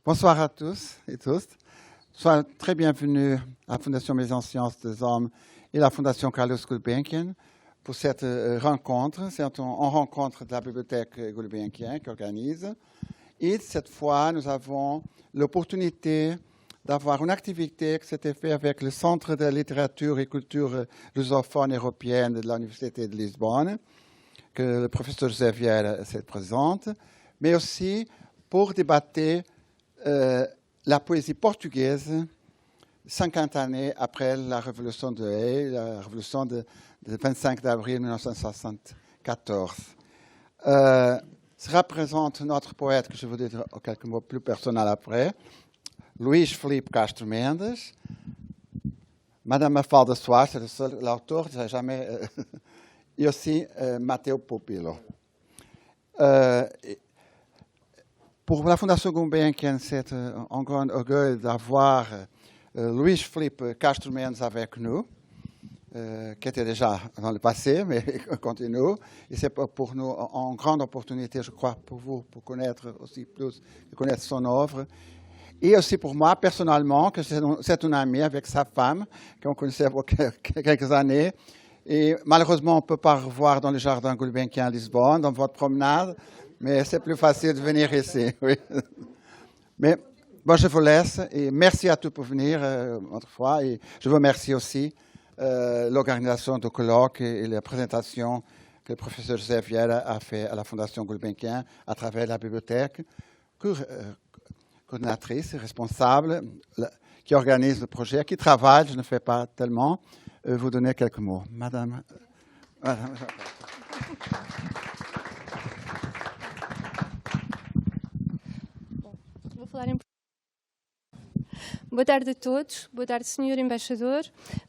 Bonsoir à tous et tous. Sois très bienvenue à la Fondation Maison en Sciences des Hommes et la Fondation Carlos Gulbenkian pour cette rencontre. C'est en rencontre de la Bibliothèque Gulbenkian qui organise. Et cette fois, nous avons l'opportunité d'avoir une activité qui s'était faite avec le Centre de littérature et culture lusophone européenne de l'Université de Lisbonne, que le professeur José Vieira se présente, mais aussi pour débattre la poésie portugaise 50 années après la Révolution de Haye, la Révolution de 25 d'avril 1974. Ça représente notre poète, que je vous dire quelques mots plus personnels après, Luís Filipe Castro Mendes, Madame Mafalda Soares, c'est le seul l'auteur, jamais, et aussi Mateo Pupilo. Pour la Fondation Gulbenkian, c'est un grand orgueil d'avoir Luís Filipe Castro Mendes avec nous, qui était déjà dans le passé, mais continue. Et c'est pour nous une grande opportunité, je crois, pour vous, pour connaître aussi plus, connaître son œuvre. Et aussi pour moi, personnellement, que c'est un ami avec sa femme, qu'on connaissait pour quelques années. Et malheureusement, on ne peut pas revoir dans le jardin Gulbenkian à Lisbonne, dans votre promenade. Mais c'est plus facile de venir ici. Oui. Mais bon, je vous laisse et merci à tous pour venir autrefois. Et je vous remercie aussi l'organisation du colloque et la présentation que le professeur José Vieira a fait à la Fondation Gulbenkian à travers la bibliothèque, coordinatrice, responsable, qui organise le projet, qui travaille, je ne fais pas tellement, vous donner quelques mots. Madame. Boa tarde a todos, boa tarde, Sr. Embaixador.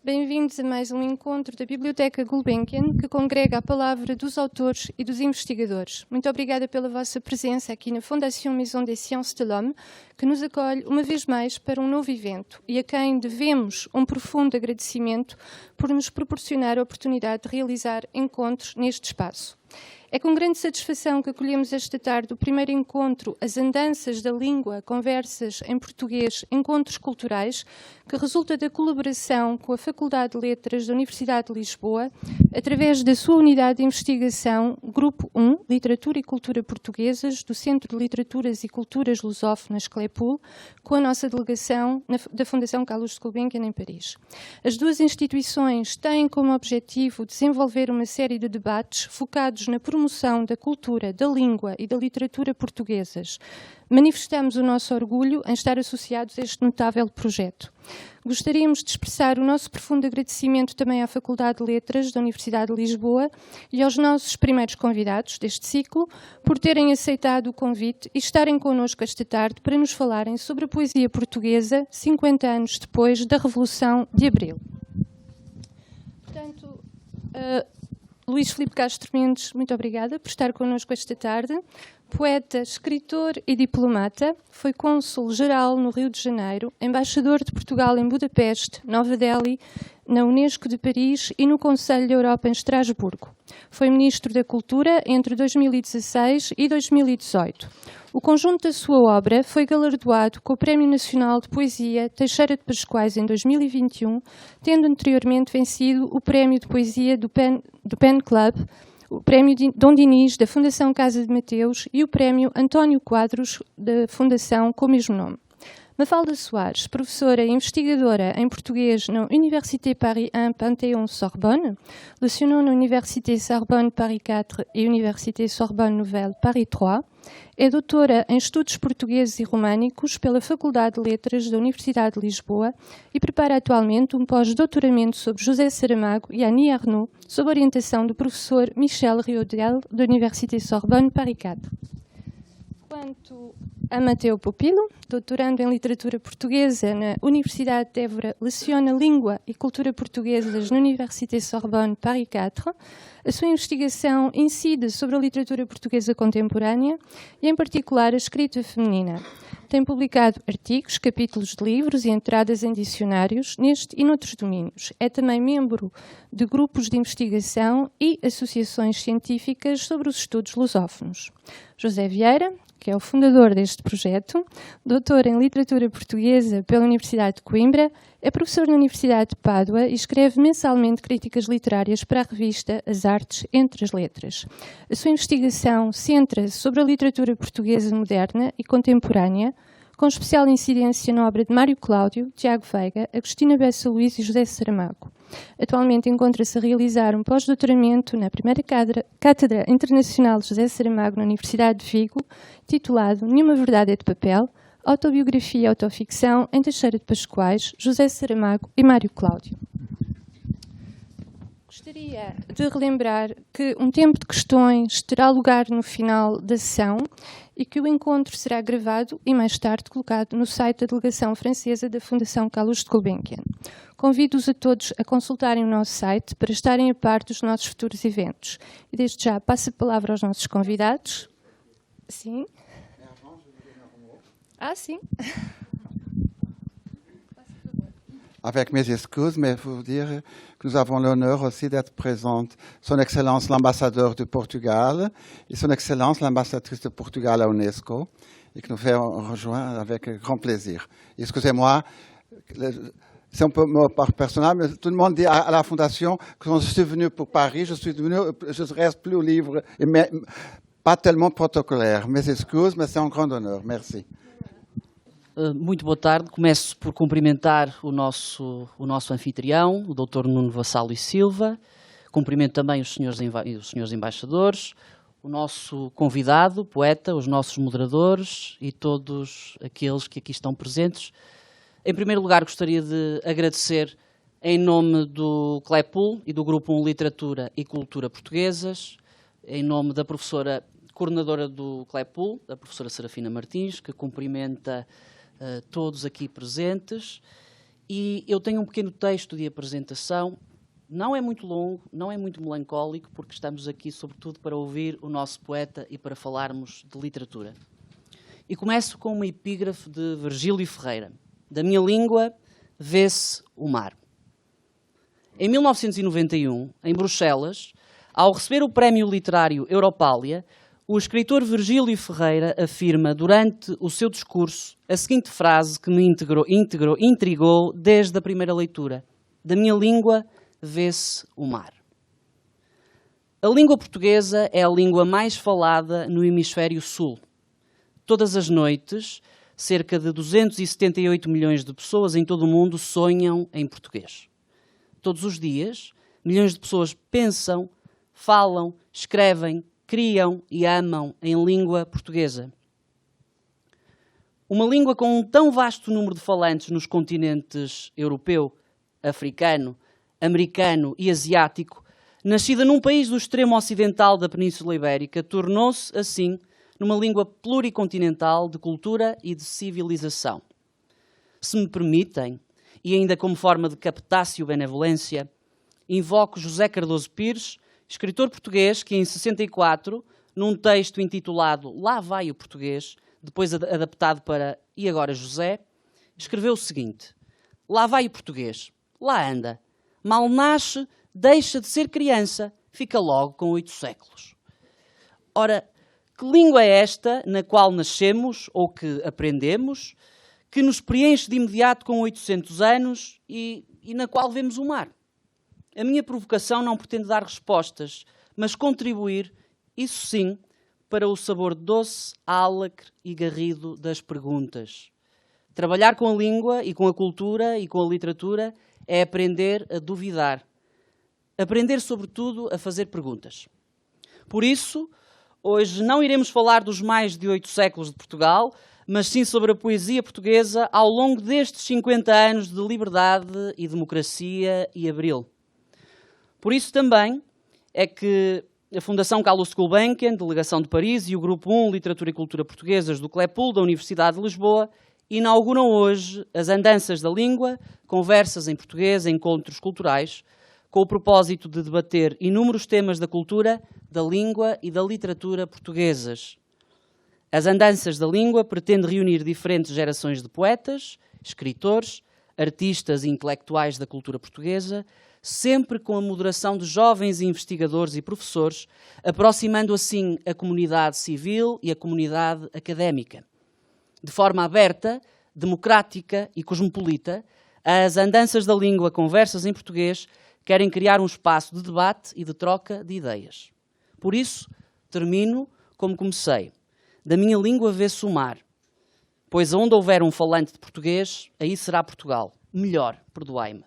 Bem-vindos a mais um encontro da Biblioteca Gulbenkian, que congrega a palavra dos autores e dos investigadores. Muito obrigada pela vossa presença aqui na Fondation Maison des Sciences de l'Homme, que nos acolhe uma vez mais para um novo evento e a quem devemos um profundo agradecimento por nos proporcionar a oportunidade de realizar encontros neste espaço. É com grande satisfação que acolhemos esta tarde o primeiro encontro, As Andanças da Língua, Conversas em Português, Encontros Culturais, que resulta da colaboração com a Faculdade de Letras da Universidade de Lisboa, através da sua unidade de investigação, Grupo 1, Literatura e Cultura Portuguesas, do Centro de Literaturas e Culturas Lusófonas, CLEPUL, com a nossa delegação da Fundação Carlos Gulbenkian em Paris. As duas instituições têm como objetivo desenvolver uma série de debates focados na promoção da cultura, da língua e da literatura portuguesas. Manifestamos o nosso orgulho em estar associados a este notável projeto. Gostaríamos de expressar o nosso profundo agradecimento também à Faculdade de Letras da Universidade de Lisboa e aos nossos primeiros convidados deste ciclo por terem aceitado o convite e estarem connosco esta tarde para nos falarem sobre a poesia portuguesa 50 anos depois da Revolução de Abril. Portanto, Luís Filipe Castro Mendes, muito obrigada por estar connosco esta tarde. Poeta, escritor e diplomata, foi cônsul-geral no Rio de Janeiro, embaixador de Portugal em Budapeste, Nova Delhi, na Unesco de Paris e no Conselho da Europa em Estrasburgo. Foi Ministro da Cultura entre 2016 e 2018. O conjunto da sua obra foi galardoado com o Prémio Nacional de Poesia Teixeira de Pascoais em 2021, tendo anteriormente vencido o Prémio de Poesia do Pen Club, o Prémio Dom Dinis da Fundação Casa de Mateus e o Prémio António Quadros da Fundação com o mesmo nome. Mafalda Soares, professora e investigadora em português na Université Paris 1 Panthéon-Sorbonne, lecionou na Université Sorbonne Paris 4 e Université Sorbonne Nouvelle Paris 3, é doutora em Estudos Portugueses e Românicos pela Faculdade de Letras da Universidade de Lisboa e prepara atualmente um pós-doutoramento sobre José Saramago e Annie Ernaux, sob orientação do professor Michel Riodel, da Université Sorbonne Paris 4. Quanto a Mateo Pupilo, doutorando em Literatura Portuguesa na Universidade de Évora, leciona Língua e Cultura Portuguesas na Université Sorbonne Paris 4. A sua investigação incide sobre a literatura portuguesa contemporânea e, em particular, a escrita feminina. Tem publicado artigos, capítulos de livros e entradas em dicionários neste e noutros domínios. É também membro de grupos de investigação e associações científicas sobre os estudos lusófonos. José Vieira, que é o fundador deste deste projeto, doutor em Literatura Portuguesa pela Universidade de Coimbra, é professor na Universidade de Pádua e escreve mensalmente críticas literárias para a revista As Artes Entre as Letras. A sua investigação centra-se sobre a literatura portuguesa moderna e contemporânea, com especial incidência na obra de Mário Cláudio, Tiago Veiga, Agostina Bessa Luís e José Saramago. Atualmente encontra-se a realizar um pós-doutoramento na primeira Cátedra Internacional de José Saramago na Universidade de Vigo, titulado Nenhuma Verdade é de Papel, Autobiografia e Autoficção em Teixeira de Pascoais, José Saramago e Mário Cláudio. Gostaria de relembrar que um tempo de questões terá lugar no final da sessão e que o encontro será gravado e mais tarde colocado no site da delegação francesa da Fundação Calouste Gulbenkian. Convido-os a todos a consultarem o nosso site para estarem a par dos nossos futuros eventos. E desde já passo a palavra aos nossos convidados. Sim. Sim. Avec mes excuses, mais il faut dire que nous avons l'honneur aussi d'être présente Son Excellence l'ambassadeur du Portugal et Son Excellence l'ambassadrice de Portugal à l'UNESCO et que nous faisons rejoindre avec grand plaisir. Excusez-moi, c'est un peu personnel, mais tout le monde dit à la Fondation que quand je suis venu pour Paris, je reste plus libre et pas tellement protocolaire. Mes excuses, mais c'est un grand honneur. Merci. Muito boa tarde. Começo por cumprimentar o nosso anfitrião, o Dr. Nuno Vassalo e Silva. Cumprimento também os senhores embaixadores, o nosso convidado, poeta, os nossos moderadores e todos aqueles que aqui estão presentes. Em primeiro lugar, gostaria de agradecer em nome do CLEPUL e do Grupo 1 Literatura e Cultura Portuguesas, em nome da professora coordenadora do CLEPUL, a professora Serafina Martins, que cumprimenta todos aqui presentes, e eu tenho um pequeno texto de apresentação, não é muito longo, não é muito melancólico, porque estamos aqui sobretudo para ouvir o nosso poeta e para falarmos de literatura. E começo com uma epígrafe de Virgílio Ferreira. Da minha língua vê-se o mar. Em 1991, em Bruxelas, ao receber o Prémio Literário Europália, o escritor Virgílio Ferreira afirma, durante o seu discurso, a seguinte frase que me intrigou desde a primeira leitura. Da minha língua vê-se o mar. A língua portuguesa é a língua mais falada no hemisfério sul. Todas as noites, cerca de 278 milhões de pessoas em todo o mundo sonham em português. Todos os dias, milhões de pessoas pensam, falam, escrevem, criam e amam em língua portuguesa. Uma língua com um tão vasto número de falantes nos continentes europeu, africano, americano e asiático, nascida num país do extremo ocidental da Península Ibérica, tornou-se, assim, numa língua pluricontinental de cultura e de civilização. Se me permitem, e ainda como forma de captácio benevolência, invoco José Cardoso Pires, escritor português que, em 64, num texto intitulado Lá vai o português, depois adaptado para E agora José, escreveu o seguinte: Lá vai o português, lá anda, mal nasce, deixa de ser criança, fica logo com 8 séculos. Ora, que língua é esta na qual nascemos ou que aprendemos, que nos preenche de imediato com 800 anos e na qual vemos o mar? A minha provocação não pretende dar respostas, mas contribuir, isso sim, para o sabor doce, álacre e garrido das perguntas. Trabalhar com a língua e com a cultura e com a literatura é aprender a duvidar. Aprender, sobretudo, a fazer perguntas. Por isso, hoje não iremos falar dos mais de 8 séculos de Portugal, mas sim sobre a poesia portuguesa ao longo destes 50 anos de liberdade e democracia e abril. Por isso também é que a Fundação Calouste Gulbenkian, Delegação de Paris, e o Grupo 1 Literatura e Cultura Portuguesas do CLEPUL, da Universidade de Lisboa, inauguram hoje as Andanças da Língua, conversas em português, encontros culturais, com o propósito de debater inúmeros temas da cultura, da língua e da literatura portuguesas. As Andanças da Língua pretende reunir diferentes gerações de poetas, escritores, artistas e intelectuais da cultura portuguesa, sempre com a moderação de jovens investigadores e professores, aproximando assim a comunidade civil e a comunidade académica. de forma aberta, democrática e cosmopolita, as andanças da língua conversas em português querem criar um espaço de debate e de troca de ideias. Por isso, termino como comecei. Da minha língua vê-se o mar, pois onde houver um falante de português, aí será Portugal. Melhor, perdoai-me.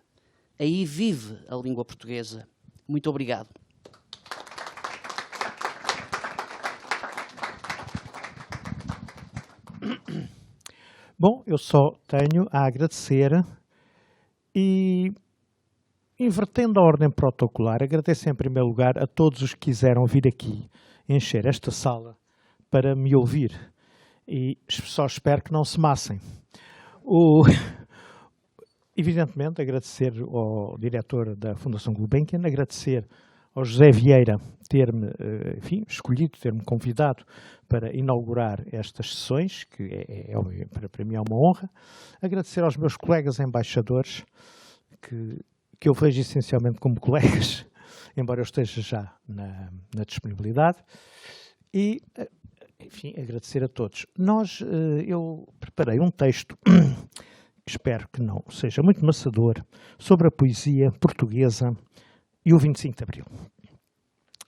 Aí vive a língua portuguesa. Muito obrigado. Bom, eu só tenho a agradecer e, invertendo a ordem protocolar, agradeço em primeiro lugar a todos os que quiseram vir aqui encher esta sala para me ouvir e só espero que não se massem. Evidentemente, agradecer ao diretor da Fundação Gulbenkian, agradecer ao José Vieira ter-me, escolhido, ter-me convidado para inaugurar estas sessões, que para mim é uma honra. Agradecer aos meus colegas embaixadores, que eu vejo essencialmente como colegas, embora eu esteja já na disponibilidade. E, enfim, agradecer a todos. Eu preparei um texto, que espero que não seja muito maçador, sobre a poesia portuguesa e o 25 de Abril.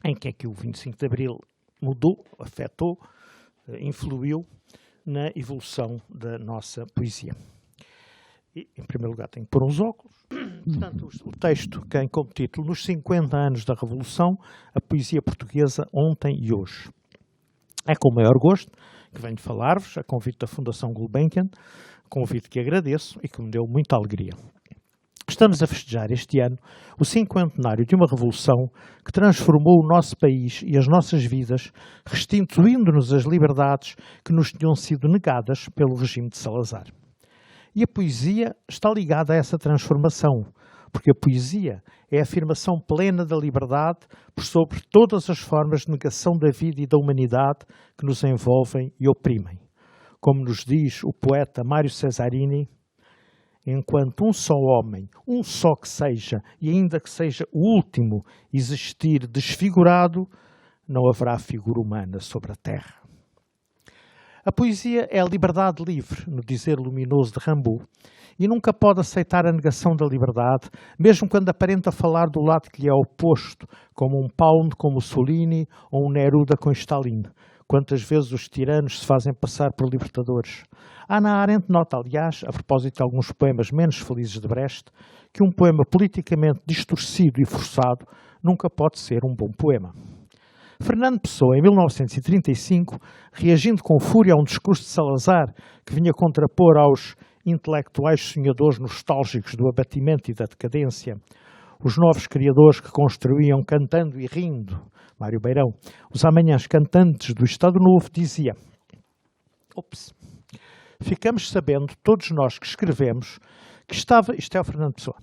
Em que é que o 25 de Abril mudou, afetou, influiu na evolução da nossa poesia. E, em primeiro lugar, tenho que pôr uns óculos. Portanto, o texto tem como título Nos 50 anos da Revolução, a poesia portuguesa ontem e hoje. É com o maior gosto que venho falar-vos, a convite da Fundação Gulbenkian, convite que agradeço e que me deu muita alegria. Estamos a festejar este ano o 50º de uma revolução que transformou o nosso país e as nossas vidas, restituindo-nos as liberdades que nos tinham sido negadas pelo regime de Salazar. E a poesia está ligada a essa transformação, porque a poesia é a afirmação plena da liberdade por sobre todas as formas de negação da vida e da humanidade que nos envolvem e oprimem. Como nos diz o poeta Mário Cesarini, enquanto um só homem, um só que seja, e ainda que seja o último, existir desfigurado, não haverá figura humana sobre a terra. A poesia é a liberdade livre, no dizer luminoso de Rimbaud, e nunca pode aceitar a negação da liberdade, mesmo quando aparenta falar do lado que lhe é oposto, como um Pound com Mussolini ou um Neruda com Stalin. Quantas vezes os tiranos se fazem passar por libertadores. Hannah Arendt nota, aliás, a propósito de alguns poemas menos felizes de Brecht, que um poema politicamente distorcido e forçado nunca pode ser um bom poema. Fernando Pessoa, em 1935, reagindo com fúria a um discurso de Salazar que vinha contrapor aos intelectuais sonhadores nostálgicos do abatimento e da decadência, os novos criadores que construíam cantando e rindo, Mário Beirão, os amanhãs cantantes do Estado Novo, dizia: ficamos sabendo, todos nós que escrevemos, que estava, isto é o Fernando Pessoa,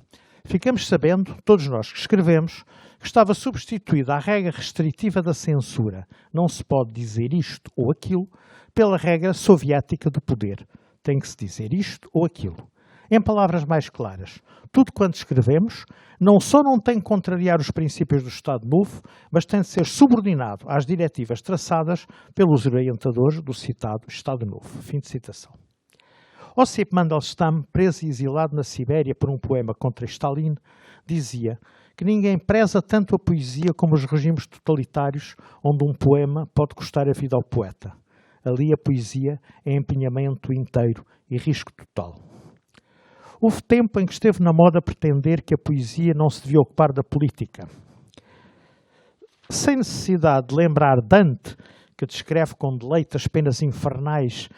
ficamos sabendo, todos nós que escrevemos, que estava substituída a regra restritiva da censura, não se pode dizer isto ou aquilo, pela regra soviética do poder. Tem que se dizer isto ou aquilo. Em palavras mais claras, tudo quanto escrevemos não só não tem que contrariar os princípios do Estado Novo, mas tem de ser subordinado às diretivas traçadas pelos orientadores do citado Estado Novo. Fim de citação. Osip Mandelstam, preso e exilado na Sibéria por um poema contra Stalin, dizia que ninguém preza tanto a poesia como os regimes totalitários, onde um poema pode custar a vida ao poeta. Ali a poesia é empenhamento inteiro e risco total. Houve tempo em que esteve na moda pretender que a poesia não se devia ocupar da política. Sem necessidade de lembrar Dante, que descreve com deleite as penas infernais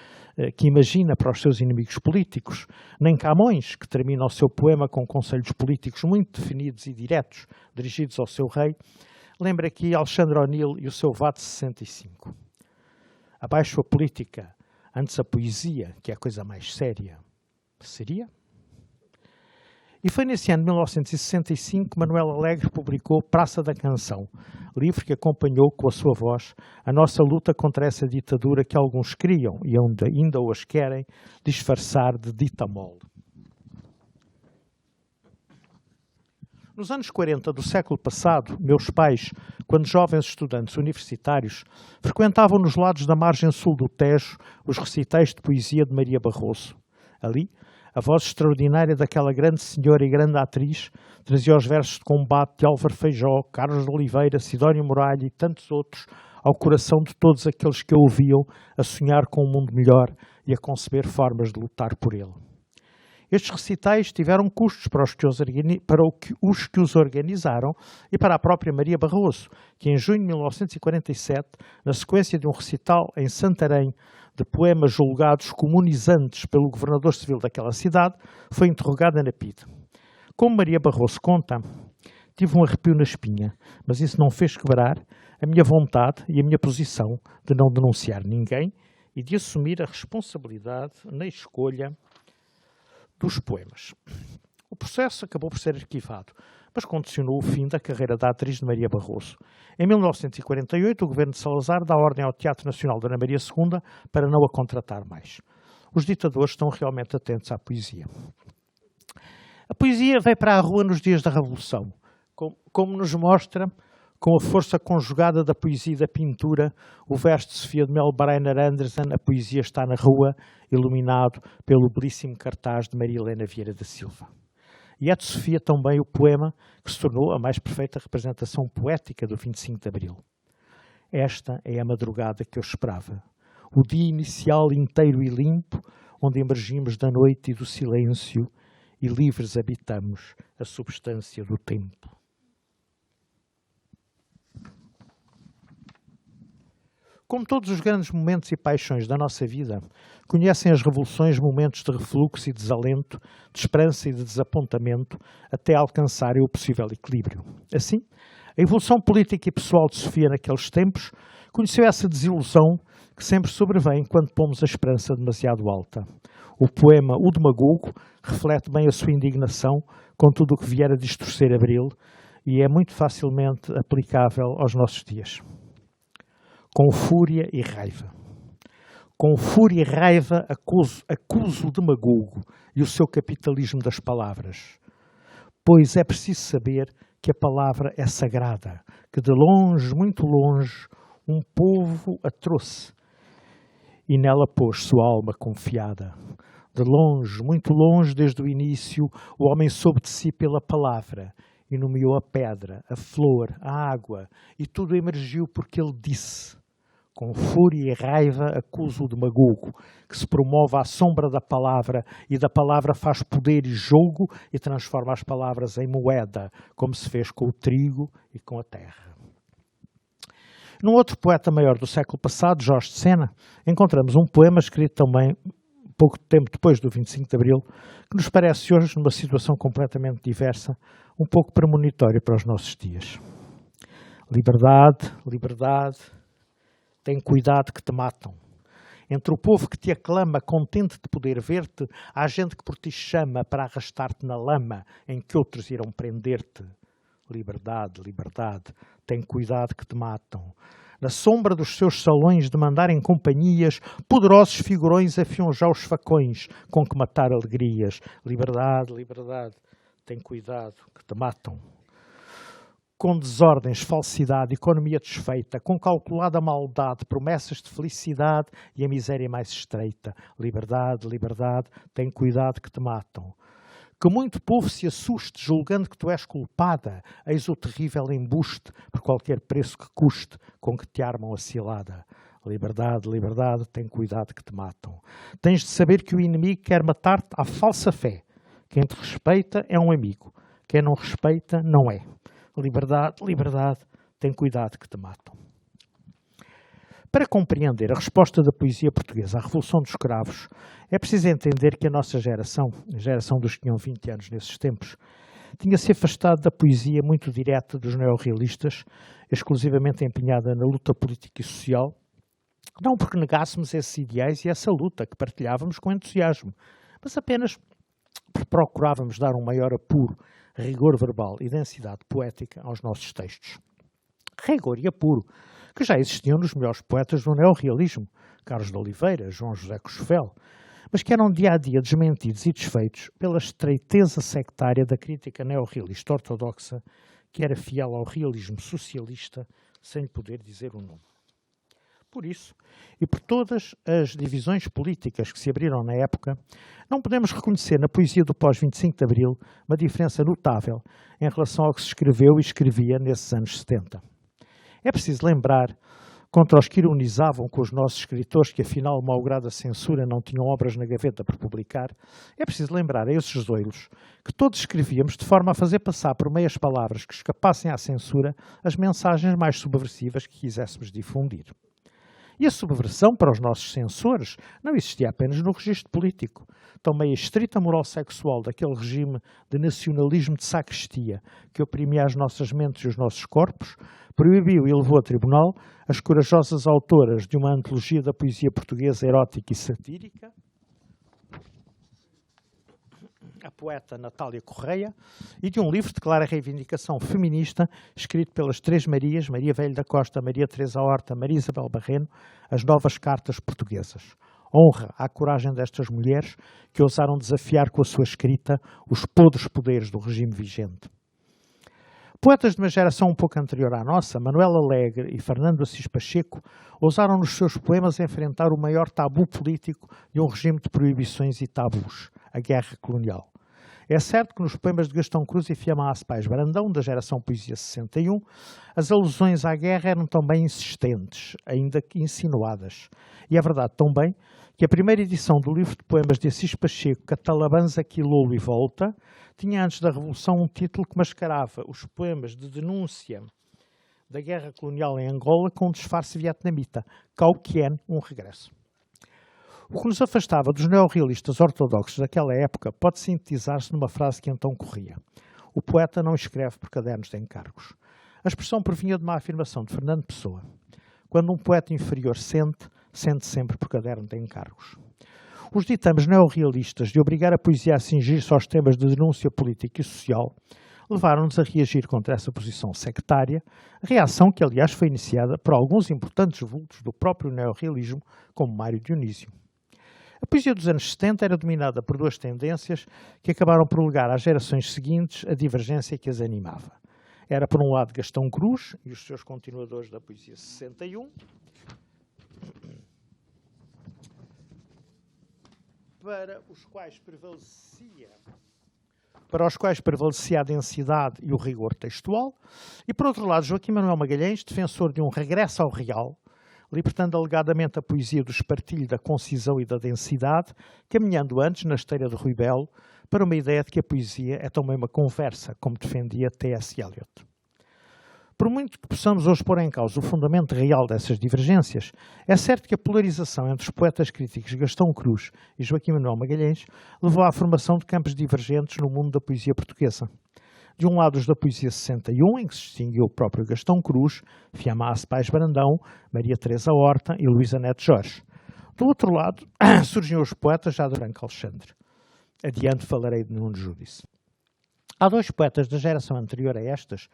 que imagina para os seus inimigos políticos, nem Camões, que termina o seu poema com conselhos políticos muito definidos e diretos, dirigidos ao seu rei, lembra aqui Alexandre O'Neill e o seu VAT 65. Abaixo a política, antes a poesia, que é a coisa mais séria. Seria? E foi nesse ano de 1965 que Manuel Alegre publicou Praça da Canção, livro que acompanhou com a sua voz a nossa luta contra essa ditadura que alguns queriam, e ainda hoje querem, disfarçar de dita mole. Nos anos 40 do século passado, meus pais, quando jovens estudantes universitários, frequentavam nos lados da margem sul do Tejo os recitais de poesia de Maria Barroso. Ali, a voz extraordinária daquela grande senhora e grande atriz trazia os versos de combate de Álvaro Feijó, Carlos de Oliveira, Sidónio Moralha e tantos outros ao coração de todos aqueles que a ouviam a sonhar com um mundo melhor e a conceber formas de lutar por ele. Estes recitais tiveram custos para os que os organizaram e para a própria Maria Barroso, que em junho de 1947, na sequência de um recital em Santarém de poemas julgados comunizantes pelo governador civil daquela cidade, foi interrogada na PIDE. Como Maria Barroso conta, tive um arrepio na espinha, mas isso não fez quebrar a minha vontade e a minha posição de não denunciar ninguém e de assumir a responsabilidade na escolha dos poemas. O processo acabou por ser arquivado, mas condicionou o fim da carreira da atriz de Maria Barroso. Em 1948, o governo de Salazar dá ordem ao Teatro Nacional da Ana Maria II para não a contratar mais. Os ditadores estão realmente atentos à poesia. A poesia veio para a rua nos dias da Revolução, como nos mostra, com a força conjugada da poesia e da pintura, o verso de Sofia de Melbrenner Andersen, A Poesia Está na Rua, iluminado pelo belíssimo cartaz de Maria Helena Vieira da Silva. E é de Sofia também o poema que se tornou a mais perfeita representação poética do 25 de Abril. Esta é a madrugada que eu esperava, o dia inicial inteiro e limpo, onde emergimos da noite e do silêncio e livres habitamos a substância do tempo. Como todos os grandes momentos e paixões da nossa vida, conhecem as revoluções momentos de refluxo e desalento, de esperança e de desapontamento, até alcançarem o possível equilíbrio. Assim, a evolução política e pessoal de Sofia naqueles tempos conheceu essa desilusão que sempre sobrevém quando pomos a esperança demasiado alta. O poema O Demagogo reflete bem a sua indignação com tudo o que vier a distorcer Abril e é muito facilmente aplicável aos nossos dias. Com fúria e raiva. Com fúria e raiva acuso o demagogo e o seu capitalismo das palavras. Pois é preciso saber que a palavra é sagrada, que de longe, muito longe, um povo a trouxe e nela pôs sua alma confiada. De longe, muito longe, desde o início, o homem soube de si pela palavra e nomeou a pedra, a flor, a água, e tudo emergiu porque ele disse. Com fúria e raiva acuso o demagogo, que se promove à sombra da palavra e da palavra faz poder e jogo e transforma as palavras em moeda, como se fez com o trigo e com a terra. Num outro poeta maior do século passado, Jorge de Sena, encontramos um poema escrito também pouco tempo depois do 25 de Abril, que nos parece hoje, numa situação completamente diversa, um pouco premonitório para os nossos dias. Liberdade, liberdade, tem cuidado que te matam. Entre o povo que te aclama, contente de poder ver-te, há gente que por ti chama para arrastar-te na lama em que outros irão prender-te. Liberdade, liberdade, tem cuidado que te matam. Na sombra dos seus salões de mandarem companhias, poderosos figurões afiam já os facões com que matar alegrias. Liberdade, liberdade, tem cuidado que te matam. Com desordens, falsidade, economia desfeita, com calculada maldade, promessas de felicidade e a miséria mais estreita. Liberdade, liberdade, tem cuidado que te matam. Que muito povo se assuste, julgando que tu és culpada, eis o terrível embuste, por qualquer preço que custe, com que te armam a cilada. Liberdade, liberdade, tem cuidado que te matam. Tens de saber que o inimigo quer matar-te à falsa fé. Quem te respeita é um amigo, quem não respeita não é. Liberdade, liberdade, tem cuidado que te matam. Para compreender a resposta da poesia portuguesa à Revolução dos Cravos, é preciso entender que a nossa geração, a geração dos que tinham 20 anos nesses tempos, tinha-se afastado da poesia muito direta dos neorrealistas, exclusivamente empenhada na luta política e social, não porque negássemos esses ideais e essa luta que partilhávamos com entusiasmo, mas apenas porque procurávamos dar um maior apuro, rigor verbal e densidade poética aos nossos textos. Rigor e apuro que já existiam nos melhores poetas do neorrealismo, Carlos de Oliveira, João José Cochevel, mas que eram dia-a-dia desmentidos e desfeitos pela estreiteza sectária da crítica neorrealista ortodoxa, que era fiel ao realismo socialista, sem poder dizer o nome. Por isso, e por todas as divisões políticas que se abriram na época, não podemos reconhecer na poesia do pós-25 de Abril uma diferença notável em relação ao que se escreveu e escrevia nesses anos 70. É preciso lembrar, contra os que ironizavam com os nossos escritores que, afinal, malgrado a censura, não tinham obras na gaveta por publicar, é preciso lembrar a esses zoilos que todos escrevíamos de forma a fazer passar por meias palavras que escapassem à censura as mensagens mais subversivas que quiséssemos difundir. E a subversão para os nossos censores não existia apenas no registro político. Também a estrita moral sexual daquele regime de nacionalismo de sacristia que oprimia as nossas mentes e os nossos corpos, proibiu e levou a tribunal as corajosas autoras de uma antologia da poesia portuguesa erótica e satírica, a poeta Natália Correia, e de um livro de clara reivindicação feminista, escrito pelas Três Marias, Maria Velho da Costa, Maria Teresa Horta, Maria Isabel Barreno, as Novas Cartas Portuguesas. Honra à coragem destas mulheres que ousaram desafiar com a sua escrita os podres poderes do regime vigente. Poetas de uma geração um pouco anterior à nossa, Manuel Alegre e Fernando Assis Pacheco, ousaram nos seus poemas enfrentar o maior tabu político de um regime de proibições e tabus, a guerra colonial. É certo que nos poemas de Gastão Cruz e Fiamma Pais Brandão, da geração Poesia 61, as alusões à guerra eram também insistentes, ainda que insinuadas. E é verdade também que a primeira edição do livro de poemas de Assis Pacheco, Catalabanza, Quilolo e Volta, tinha antes da Revolução um título que mascarava os poemas de denúncia da guerra colonial em Angola com um disfarce vietnamita, Cao Quien, um regresso. O que nos afastava dos neorrealistas ortodoxos daquela época pode sintetizar-se numa frase que então corria: o poeta não escreve por cadernos de encargos. A expressão provinha de uma afirmação de Fernando Pessoa: quando um poeta inferior sente, sente sempre por caderno de encargos. Os ditames neorrealistas de obrigar a poesia a cingir-se aos temas de denúncia política e social levaram-nos a reagir contra essa posição sectária, reação que, aliás, foi iniciada por alguns importantes vultos do próprio neorrealismo, como Mário Dionísio. A poesia dos anos 70 era dominada por duas tendências que acabaram por legar às gerações seguintes a divergência que as animava. Era, por um lado, Gastão Cruz e os seus continuadores da poesia 61, para os quais prevalecia a densidade e o rigor textual, e, por outro lado, Joaquim Manuel Magalhães, defensor de um regresso ao real, libertando alegadamente a poesia do espartilho da concisão e da densidade, caminhando antes, na esteira de Rui Belo, para uma ideia de que a poesia é também uma conversa, como defendia T.S. Eliot. Por muito que possamos hoje pôr em causa o fundamento real dessas divergências, é certo que a polarização entre os poetas críticos Gastão Cruz e Joaquim Manuel Magalhães levou à formação de campos divergentes no mundo da poesia portuguesa. De um lado, os da poesia 61, em que se distinguiu o próprio Gastão Cruz, Fiamma Pais Brandão, Maria Teresa Horta e Luísa Neto Jorge. Do outro lado, surgiam os poetas já de Branco Alexandre. Adiante falarei de Nuno Júdice. Há dois poetas da geração anterior a estas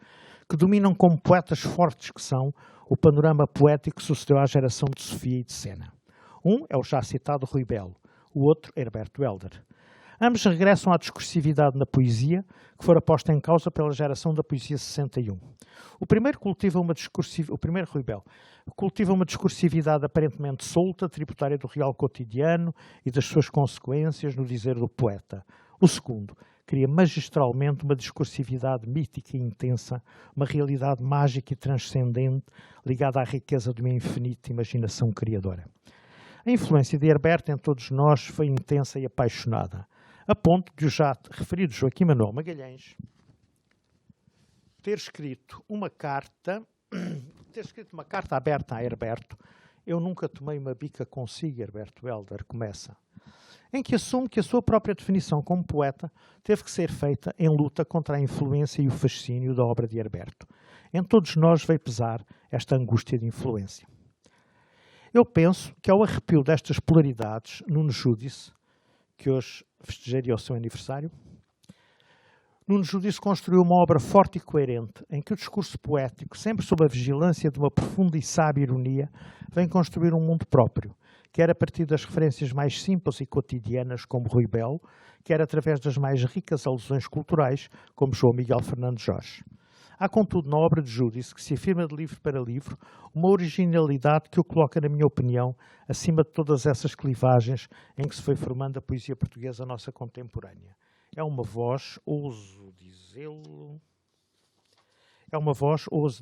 que dominam como poetas fortes que são o panorama poético que sucedeu à geração de Sofia e de Sena. Um é o já citado Rui Belo, o outro Herberto Helder. Ambos regressam à discursividade na poesia, que fora posta em causa pela geração da poesia 61. O primeiro, Rui Belo, cultiva uma discursividade aparentemente solta, tributária do real cotidiano e das suas consequências no dizer do poeta. O segundo cria magistralmente uma discursividade mítica e intensa, uma realidade mágica e transcendente, ligada à riqueza de uma infinita imaginação criadora. A influência de Herberto em todos nós foi intensa e apaixonada, a ponto de o já referido Joaquim Manuel Magalhães ter escrito uma carta aberta a Herberto. Eu nunca tomei uma bica consigo, Herberto Helder, começa, em que assume que a sua própria definição como poeta teve que ser feita em luta contra a influência e o fascínio da obra de Herberto. Em todos nós veio pesar esta angústia de influência. Eu penso que ao arrepio destas polaridades, Nuno Júdice, que hoje festejaria o seu aniversário, Nuno Júdice construiu uma obra forte e coerente, em que o discurso poético, sempre sob a vigilância de uma profunda e sábia ironia, vem construir um mundo próprio, quer a partir das referências mais simples e cotidianas, como Rui Belo, quer através das mais ricas alusões culturais, como João Miguel Fernando Jorge. Há, contudo, na obra de Júdice, que se afirma de livro para livro, uma originalidade que o coloca, na minha opinião, acima de todas essas clivagens em que se foi formando a poesia portuguesa nossa contemporânea. É uma voz, ouso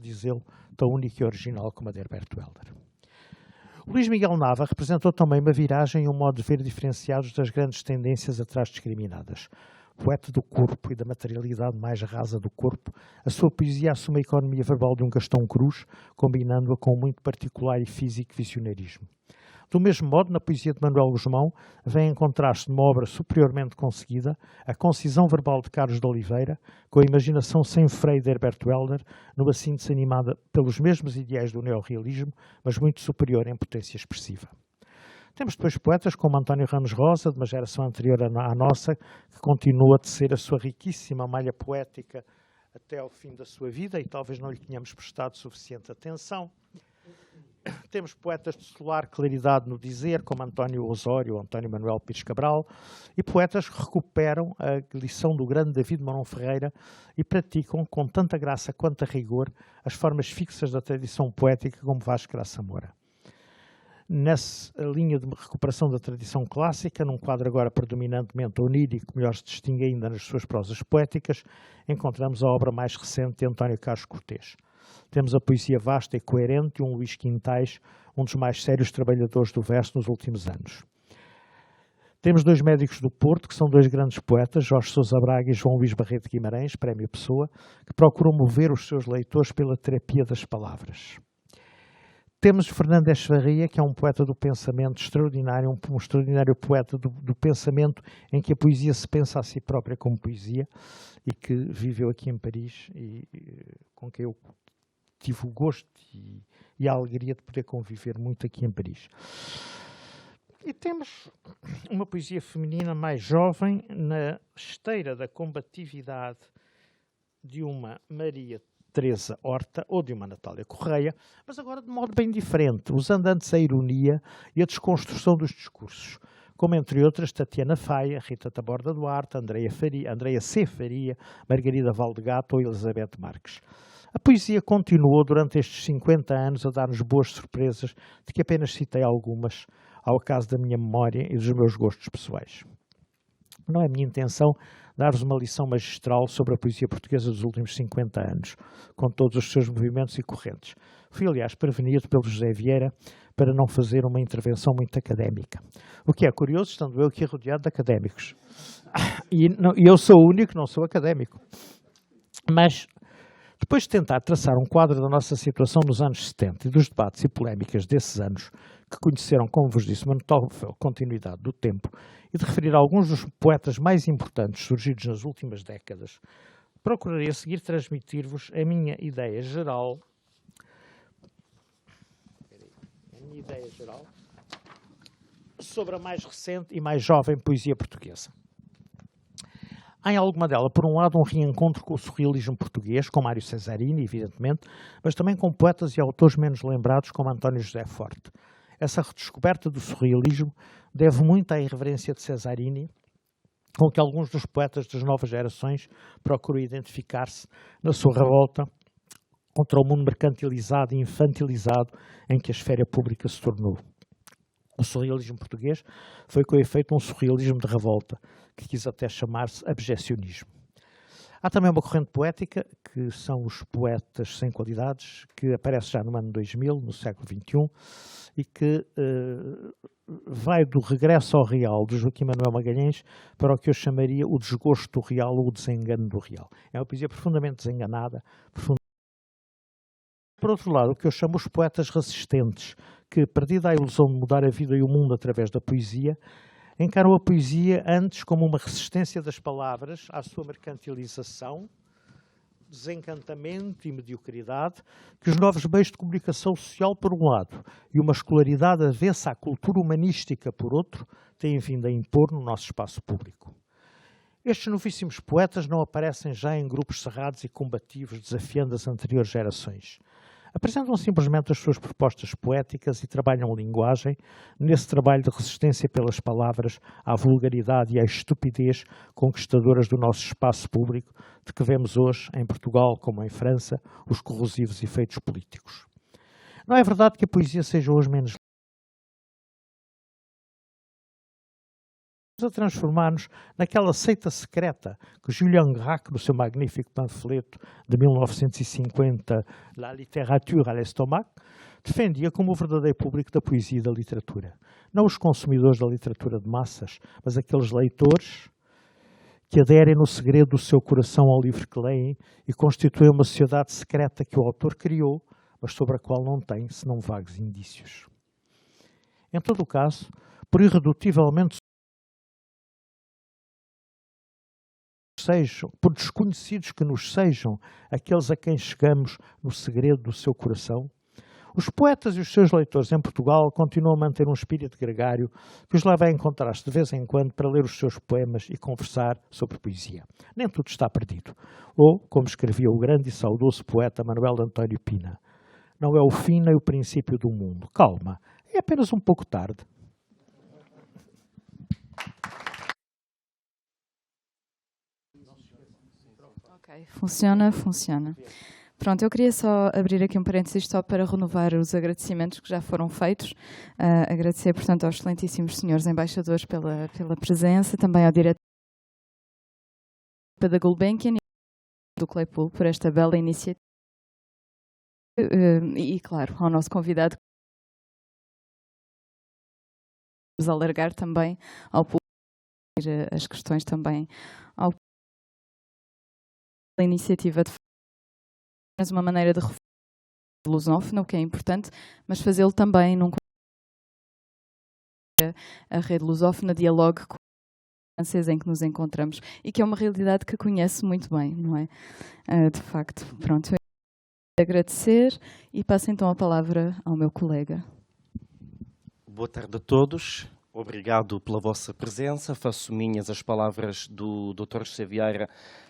dizê-lo, tão única e original como a de Herberto Helder. Luís Miguel Nava representou também uma viragem e um modo de ver diferenciados das grandes tendências atrás discriminadas. Poeta do corpo e da materialidade mais rasa do corpo, a sua poesia assume a economia verbal de um Gastão Cruz, combinando-a com um muito particular e físico visionarismo. Do mesmo modo, na poesia de Manuel Guzmão, vem encontrar-se numa obra superiormente conseguida a concisão verbal de Carlos de Oliveira, com a imaginação sem freio de Herberto Helder, numa síntese animada pelos mesmos ideais do neorrealismo, mas muito superior em potência expressiva. Temos depois poetas como António Ramos Rosa, de uma geração anterior à nossa, que continua a tecer a sua riquíssima malha poética até ao fim da sua vida e talvez não lhe tenhamos prestado suficiente atenção. Temos poetas de solar claridade no dizer, como António Osório, António Manuel Pires Cabral, e poetas que recuperam a lição do grande David Mourão Ferreira e praticam, com tanta graça quanto a rigor, as formas fixas da tradição poética como Vasco Graça Moura. Nessa linha de recuperação da tradição clássica, num quadro agora predominantemente onírico, melhor se distingue ainda nas suas prosas poéticas, encontramos a obra mais recente de António Carlos Cortês. Temos a poesia vasta e coerente de um Luís Quintais, um dos mais sérios trabalhadores do verso nos últimos anos. Temos dois médicos do Porto, que são dois grandes poetas, Jorge Sousa Braga e João Luís Barreto Guimarães, Prémio Pessoa, que procuram mover os seus leitores pela terapia das palavras. Temos Fernando Echevarria, que é um poeta do pensamento extraordinário, um extraordinário poeta do pensamento em que a poesia se pensa a si própria como poesia e que viveu aqui em Paris e com quem eu tive o gosto e a alegria de poder conviver muito aqui em Paris. E temos uma poesia feminina mais jovem na esteira da combatividade de uma Maria Teresa Horta ou de uma Natália Correia, mas agora de modo bem diferente, usando antes a ironia e a desconstrução dos discursos, como entre outras Tatiana Faia, Rita Taborda Duarte, Andreia C. Faria, Margarida Valdegato ou Elizabeth Marques. A poesia continuou durante estes 50 anos a dar-nos boas surpresas, de que apenas citei algumas, ao acaso da minha memória e dos meus gostos pessoais. Não é minha intenção dar-vos uma lição magistral sobre a poesia portuguesa dos últimos 50 anos, com todos os seus movimentos e correntes. Fui, aliás, prevenido pelo José Vieira para não fazer uma intervenção muito académica. O que é curioso, estando eu aqui rodeado de académicos. E eu sou o único que não sou académico. Mas, depois de tentar traçar um quadro da nossa situação nos anos 70 e dos debates e polémicas desses anos, que conheceram, como vos disse, uma notável continuidade do tempo, e de referir a alguns dos poetas mais importantes surgidos nas últimas décadas, procurarei a seguir transmitir-vos a minha ideia geral sobre a mais recente e mais jovem poesia portuguesa. Há em alguma dela, por um lado, um reencontro com o surrealismo português, com Mário Cesarini, evidentemente, mas também com poetas e autores menos lembrados, como António José Forte. Essa redescoberta do surrealismo deve muito à irreverência de Cesarini, com que alguns dos poetas das novas gerações procuram identificar-se na sua revolta contra o mundo mercantilizado e infantilizado em que a esfera pública se tornou. O surrealismo português foi com efeito um surrealismo de revolta, que quis até chamar-se abjecionismo. Há também uma corrente poética, que são os poetas sem qualidades, que aparece já no ano 2000, no século XXI, e que vai do regresso ao real, de Joaquim Manuel Magalhães, para o que eu chamaria o desgosto do real ou o desengano do real. É uma poesia profundamente desenganada. Por outro lado, o que eu chamo os poetas resistentes, que, perdida a ilusão de mudar a vida e o mundo através da poesia, encaram a poesia antes como uma resistência das palavras à sua mercantilização, desencantamento e mediocridade, que os novos meios de comunicação social, por um lado, e uma escolaridade avessa à cultura humanística, por outro, têm vindo a impor no nosso espaço público. Estes novíssimos poetas não aparecem já em grupos cerrados e combativos, desafiando as anteriores gerações. Apresentam simplesmente as suas propostas poéticas e trabalham a linguagem nesse trabalho de resistência pelas palavras à vulgaridade e à estupidez conquistadoras do nosso espaço público, de que vemos hoje, em Portugal como em França, os corrosivos efeitos políticos. Não é verdade que a poesia seja hoje menos a transformar-nos naquela seita secreta que Julian Gracq, no seu magnífico panfleto de 1950, La littérature à l'estomac, defendia como o verdadeiro público da poesia e da literatura. Não os consumidores da literatura de massas, mas aqueles leitores que aderem no segredo do seu coração ao livro que leem e constituem uma sociedade secreta que o autor criou, mas sobre a qual não tem, senão vagos indícios. Em todo o caso, por irredutivelmente sejam, por desconhecidos que nos sejam aqueles a quem chegamos no segredo do seu coração, os poetas e os seus leitores em Portugal continuam a manter um espírito gregário que os leva a encontrar-se de vez em quando para ler os seus poemas e conversar sobre poesia. Nem tudo está perdido. Ou, como escrevia o grande e saudoso poeta Manuel António Pina, não é o fim nem o princípio do mundo. Calma, é apenas um pouco tarde. Ok, funciona. Pronto, eu queria só abrir aqui um parênteses só para renovar os agradecimentos que já foram feitos. Agradecer, portanto, aos excelentíssimos senhores embaixadores pela presença, também ao diretor da Gulbenkian e do Claypool por esta bela iniciativa. E, claro, ao nosso convidado, vamos alargar também ao público as questões também ao a iniciativa de uma maneira de reforçar a lusófona, o que é importante, mas fazê-lo também num a rede lusófona dialogue com a francesa em que nos encontramos e que é uma realidade que conhece muito bem, não é? De facto, pronto. Eu agradecer e passo então a palavra ao meu colega. Boa tarde a todos. Obrigado pela vossa presença. Faço minhas as palavras do Dr. José Vieira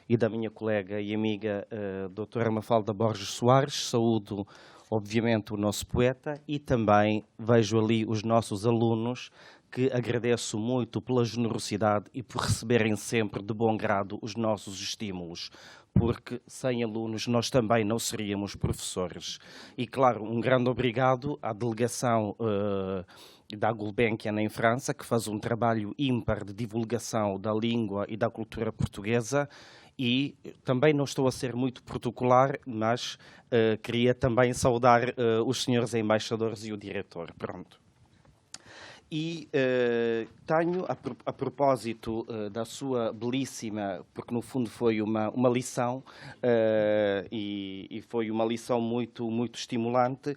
e da minha colega e amiga doutora Mafalda Borges Soares. Saúdo, obviamente, o nosso poeta e também vejo ali os nossos alunos, que agradeço muito pela generosidade e por receberem sempre de bom grado os nossos estímulos, porque sem alunos nós também não seríamos professores. E, claro, um grande obrigado à delegação da Gulbenkian em França, que faz um trabalho ímpar de divulgação da língua e da cultura portuguesa. E também não estou a ser muito protocolar, mas queria também saudar os senhores embaixadores e o diretor. Pronto. E tenho, a propósito da sua belíssima, porque no fundo foi uma lição, e foi uma lição muito estimulante,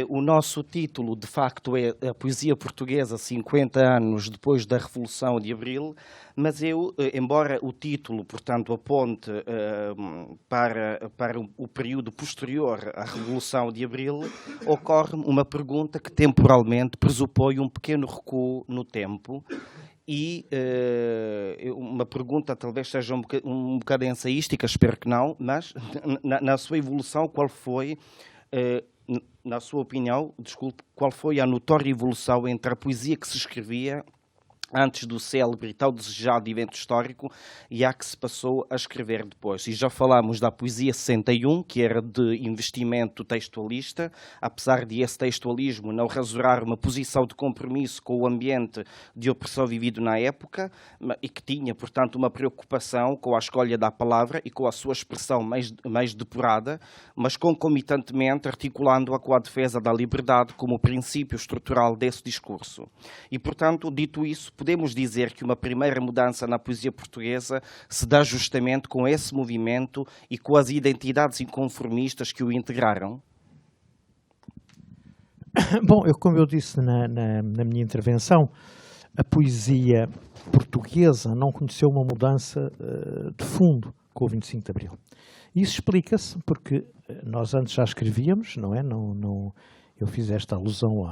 o nosso título, de facto, é a Poesia Portuguesa 50 anos depois da Revolução de Abril, mas eu, embora o título, portanto, aponte para o período posterior à Revolução de Abril, ocorre-me uma pergunta que temporalmente pressupõe um pequeno recuo no tempo e uma pergunta talvez seja um bocado ensaística, espero que não, mas na sua evolução qual foi, na sua opinião, desculpe, qual foi a notória evolução entre a poesia que se escrevia antes do célebre e tão desejado evento histórico e a que se passou a escrever depois. E já falámos da poesia 61, que era de investimento textualista, apesar de esse textualismo não rasurar uma posição de compromisso com o ambiente de opressão vivido na época e que tinha, portanto, uma preocupação com a escolha da palavra e com a sua expressão mais depurada, mas concomitantemente articulando-a com a defesa da liberdade como princípio estrutural desse discurso. E, portanto, dito isso, podemos dizer que uma primeira mudança na poesia portuguesa se dá justamente com esse movimento e com as identidades inconformistas que o integraram? Bom, como eu disse na minha intervenção, a poesia portuguesa não conheceu uma mudança de fundo com o 25 de Abril. Isso explica-se porque nós antes já escrevíamos, não é? Eu fiz esta alusão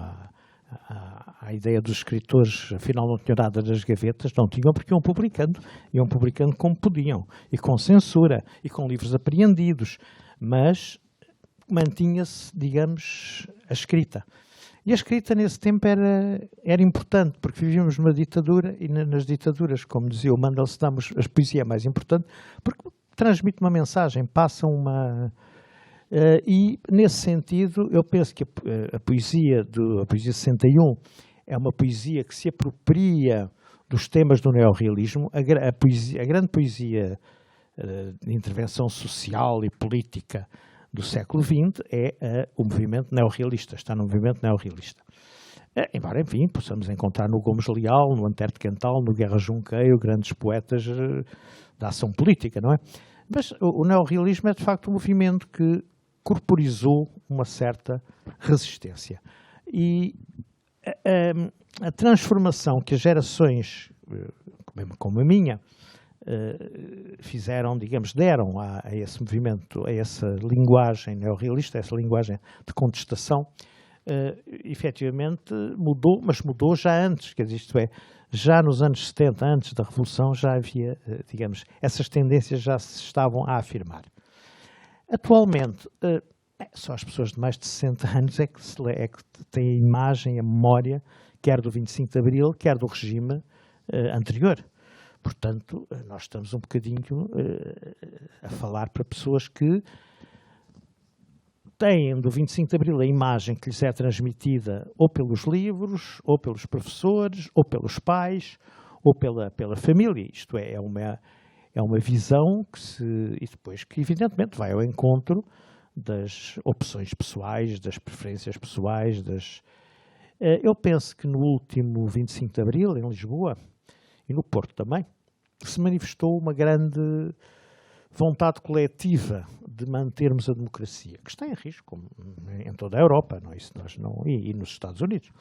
à ideia dos escritores, afinal não tinham nada nas gavetas, não tinham porque iam publicando como podiam, e com censura, e com livros apreendidos, mas mantinha-se, digamos, a escrita. E a escrita nesse tempo era importante, porque vivíamos numa ditadura e nas ditaduras, como dizia o Mandelstam, a poesia é mais importante, porque transmite uma mensagem, passa uma... e, nesse sentido, eu penso que a poesia 61 é uma poesia que se apropria dos temas do neorrealismo. A grande poesia de intervenção social e política do século XX é o movimento neorrealista, está no movimento neorrealista. Embora, enfim, possamos encontrar no Gomes Leal, no Antero de Quental, no Guerra Junqueiro, grandes poetas da ação política, não é? Mas o neorrealismo é, de facto, um movimento que corporizou uma certa resistência. E a transformação que as gerações, como a minha, fizeram, digamos, deram a esse movimento, a essa linguagem neorrealista, a essa linguagem de contestação, efetivamente mudou, mas mudou já antes, quer dizer, isto é, já nos anos 70, antes da Revolução, já havia, digamos, essas tendências já se estavam a afirmar. Atualmente, só as pessoas de mais de 60 anos é que têm a imagem, a memória, quer do 25 de Abril, quer do regime anterior. Portanto, nós estamos um bocadinho a falar para pessoas que têm do 25 de Abril a imagem que lhes é transmitida ou pelos livros, ou pelos professores, ou pelos pais, ou pela família. Isto é uma visão e depois que evidentemente vai ao encontro das opções pessoais, das preferências pessoais. Eu penso que no último 25 de Abril, em Lisboa, e no Porto também, se manifestou uma grande vontade coletiva de mantermos a democracia, que está em risco, como em toda a Europa, não é isso? E nos Estados Unidos.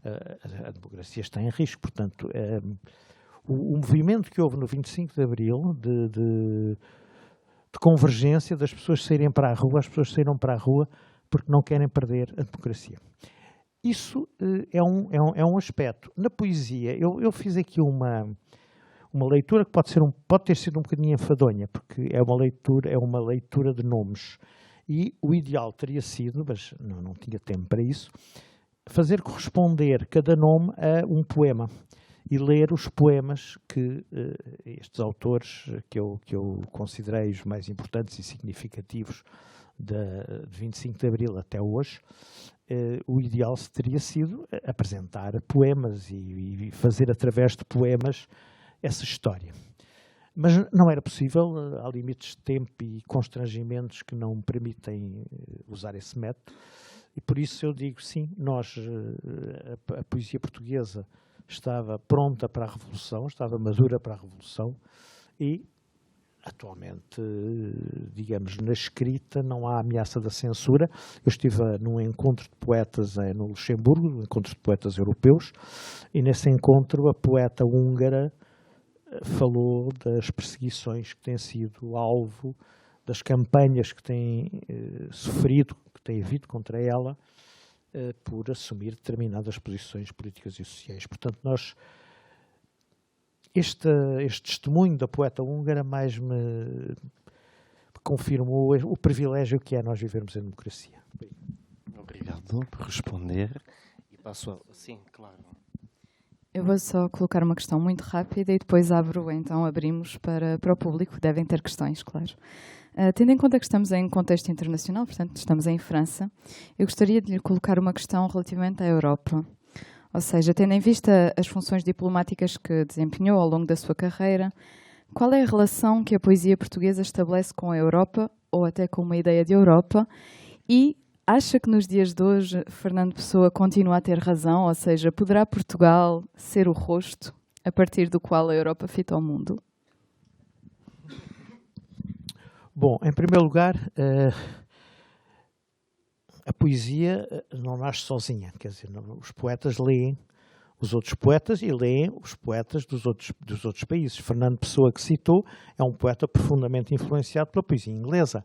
A democracia está em risco. Portanto, o movimento que houve no 25 de Abril de convergência das pessoas saírem para a rua, as pessoas saíram para a rua porque não querem perder a democracia. Isso é um aspecto. Na poesia, eu fiz aqui uma leitura que pode ter sido um bocadinho enfadonha, porque é uma leitura de nomes. E o ideal teria sido, mas não tinha tempo para isso, fazer corresponder cada nome a um poema e ler os poemas que estes autores, que eu considerei os mais importantes e significativos de 25 de Abril até hoje, o ideal teria sido apresentar poemas e fazer através de poemas essa história. Mas não era possível, há limites de tempo e constrangimentos que não permitem usar esse método, e por isso eu digo sim, a poesia portuguesa estava pronta para a Revolução, estava madura para a Revolução, e atualmente, digamos, na escrita não há ameaça da censura. Eu estive num encontro de poetas no Luxemburgo, um encontro de poetas europeus, e nesse encontro a poeta húngara falou das perseguições que têm sido alvo, das campanhas que têm sofrido, que têm havido contra ela, por assumir determinadas posições políticas e sociais. Portanto, este testemunho da poeta húngara mais me confirmou o privilégio que é nós vivermos em democracia. Obrigado por responder. E passo sim, claro. Eu vou só colocar uma questão muito rápida e depois abrimos para o público, devem ter questões, claro. Tendo em conta que estamos em contexto internacional, portanto estamos em França, eu gostaria de lhe colocar uma questão relativamente à Europa. Ou seja, tendo em vista as funções diplomáticas que desempenhou ao longo da sua carreira, qual é a relação que a poesia portuguesa estabelece com a Europa, ou até com uma ideia de Europa, e acha que nos dias de hoje Fernando Pessoa continua a ter razão, ou seja, poderá Portugal ser o rosto a partir do qual a Europa fita o mundo? Bom, em primeiro lugar, a poesia não nasce sozinha, quer dizer, os poetas leem os outros poetas e leem os poetas dos outros países. Fernando Pessoa, que citou, é um poeta profundamente influenciado pela poesia inglesa.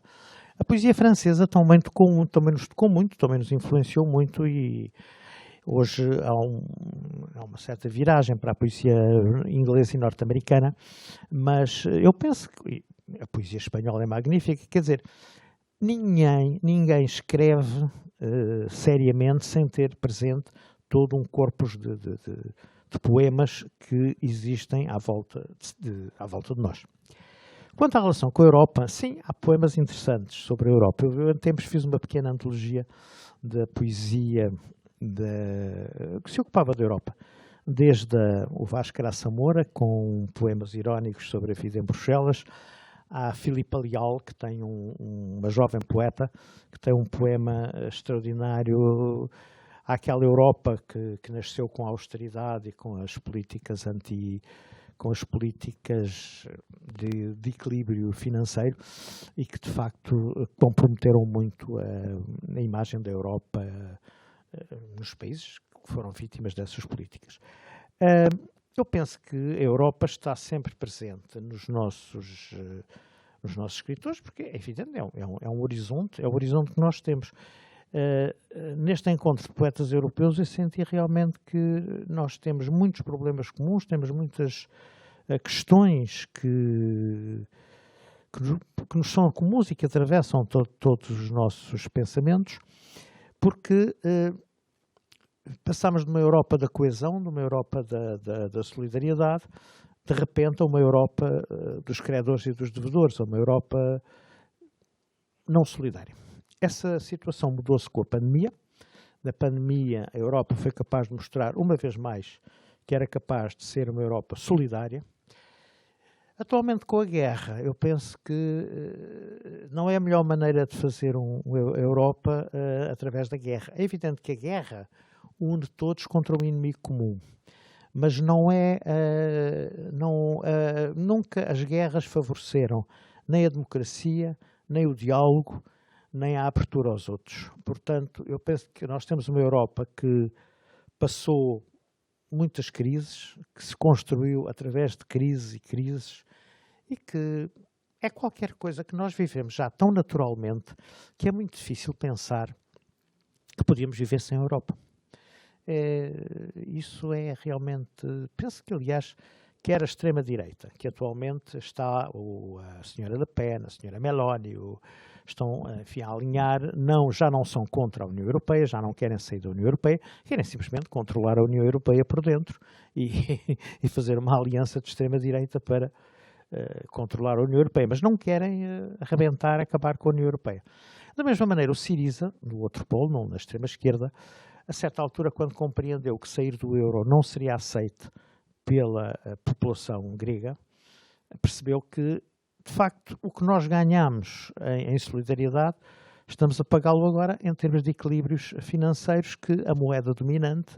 A poesia francesa também nos tocou muito, também nos influenciou muito, e hoje há uma certa viragem para a poesia inglesa e norte-americana, mas eu penso que a poesia espanhola é magnífica, quer dizer, ninguém escreve seriamente sem ter presente todo um corpus de poemas que existem à volta de nós. Quanto à relação com a Europa, sim, há poemas interessantes sobre a Europa. Eu, há tempos, fiz uma pequena antologia da poesia que se ocupava da Europa, desde o Vasco Graça Moura, com poemas irónicos sobre a vida em Bruxelas, à Filipa Leal, que tem uma jovem poeta, que tem um poema extraordinário, àquela Europa que nasceu com a austeridade e com as políticas de equilíbrio financeiro e que, de facto, comprometeram muito a imagem da Europa nos países que foram vítimas dessas políticas. Eu penso que a Europa está sempre presente nos nossos escritores, porque é evidente, é um horizonte, é o horizonte que nós temos. Neste encontro de poetas europeus, eu senti realmente que nós temos muitos problemas comuns, temos muitas questões que nos são comuns e que atravessam todos os nossos pensamentos, porque passamos de uma Europa da coesão, de uma Europa da solidariedade, de repente a uma Europa dos credores e dos devedores, a uma Europa não solidária. Essa situação mudou-se com a pandemia. Na pandemia, a Europa foi capaz de mostrar, uma vez mais, que era capaz de ser uma Europa solidária. Atualmente, com a guerra, eu penso que não é a melhor maneira de fazer a Europa através da guerra. É evidente que a guerra une todos contra um inimigo comum, mas nunca as guerras favoreceram nem a democracia, nem o diálogo, nem a abertura aos outros. Portanto, eu penso que nós temos uma Europa que passou muitas crises, que se construiu através de crises e crises, e que é qualquer coisa que nós vivemos já tão naturalmente que é muito difícil pensar que podíamos viver sem a Europa. Isso é realmente... Penso que, aliás, quer a extrema-direita, que atualmente está a senhora Le Pen, a senhora Meloni, estão, enfim, a alinhar, já não são contra a União Europeia, já não querem sair da União Europeia, querem simplesmente controlar a União Europeia por dentro e fazer uma aliança de extrema-direita para controlar a União Europeia, mas não querem arrebentar, acabar com a União Europeia. Da mesma maneira, o Syriza, no outro polo, na extrema-esquerda, a certa altura, quando compreendeu que sair do euro não seria aceito pela população grega, percebeu que, de facto, o que nós ganhamos em solidariedade, estamos a pagá-lo agora em termos de equilíbrios financeiros que a moeda dominante,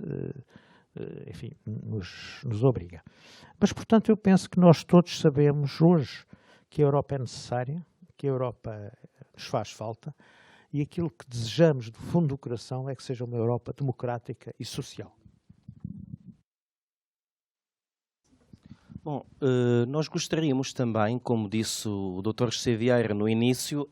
enfim, nos obriga. Mas, portanto, eu penso que nós todos sabemos hoje que a Europa é necessária, que a Europa nos faz falta, e aquilo que desejamos do fundo do coração é que seja uma Europa democrática e social. Bom, nós gostaríamos também, como disse o Dr. José Vieira no início,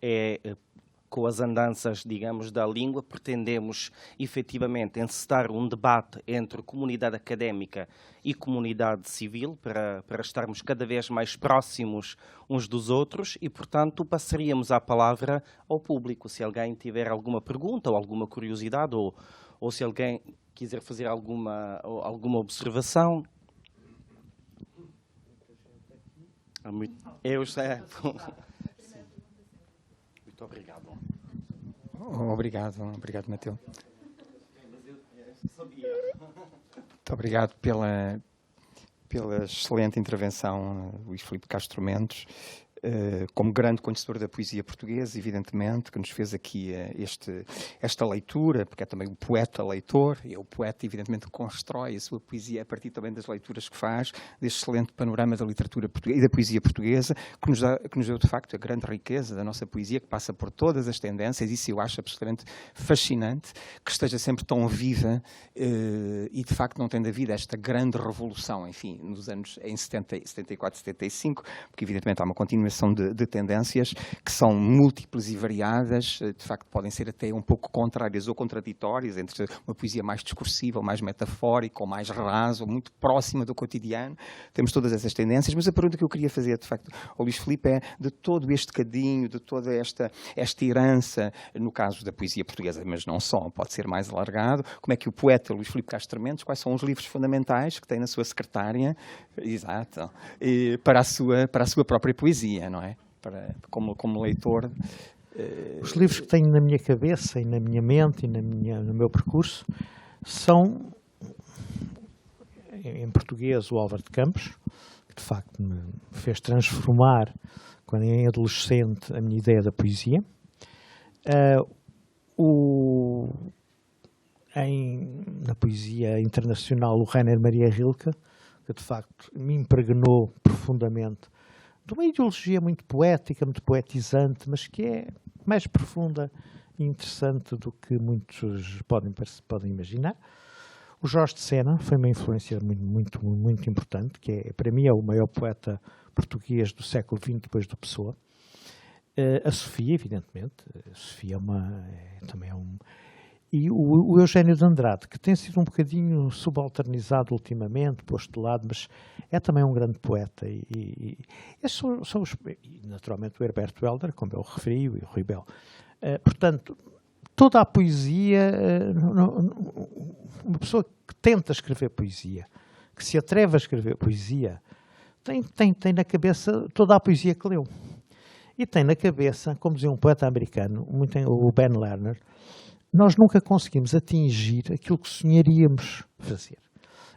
com as andanças, digamos, da língua, pretendemos efetivamente encetar um debate entre comunidade académica e comunidade civil para estarmos cada vez mais próximos uns dos outros e, portanto, passaríamos a palavra ao público. Se alguém tiver alguma pergunta ou alguma curiosidade ou se alguém quiser fazer alguma observação. Eu sei. Muito obrigado. Obrigado, Mateu. Muito obrigado pela excelente intervenção, Luís Filipe Castro Mendes, como grande conhecedor da poesia portuguesa, evidentemente, que nos fez aqui esta leitura, porque é também o poeta-leitor, e é o poeta, evidentemente, que constrói a sua poesia a partir também das leituras que faz, deste excelente panorama da literatura portuguesa e da poesia portuguesa, que nos deu, de facto, a grande riqueza da nossa poesia, que passa por todas as tendências. Isso eu acho absolutamente fascinante, que esteja sempre tão viva e, de facto, não tendo havido esta grande revolução, enfim, nos anos em 74, 75, porque, evidentemente, há uma continuidade afirmação de tendências que são múltiplas e variadas, de facto podem ser até um pouco contrárias ou contraditórias, entre uma poesia mais discursiva, ou mais metafórica, ou mais rasa, ou muito próxima do cotidiano. Temos todas essas tendências, mas a pergunta que eu queria fazer, de facto, ao Luís Filipe é de todo este cadinho, de toda esta herança, no caso da poesia portuguesa, mas não só, pode ser mais alargado, como é que o poeta Luís Filipe Castro Mendes, quais são os livros fundamentais que tem na sua secretária, exato, para a sua própria poesia, não é? Como leitor. Os livros que tenho na minha cabeça e na minha mente e no meu percurso são, em português, o Álvaro de Campos, que de facto me fez transformar, quando em adolescente, a minha ideia da poesia. Na poesia internacional, o Rainer Maria Rilke, que de facto me impregnou profundamente de uma ideologia muito poética, muito poetizante, mas que é mais profunda e interessante do que muitos podem imaginar. O Jorge de Sena foi uma influência muito importante, que para mim é o maior poeta português do século XX, depois do Pessoa. A Sofia, evidentemente. A Sofia também é um... E o Eugénio de Andrade, que tem sido um bocadinho subalternizado ultimamente, posto de lado, mas é também um grande poeta. E naturalmente o Herberto Helder, como eu referi, e o Rui Bel. Portanto, toda a poesia, uma pessoa que tenta escrever poesia, que se atreve a escrever poesia, tem na cabeça toda a poesia que leu. E tem na cabeça, como dizia um poeta americano, o Ben Lerner, nós nunca conseguimos atingir aquilo que sonharíamos fazer.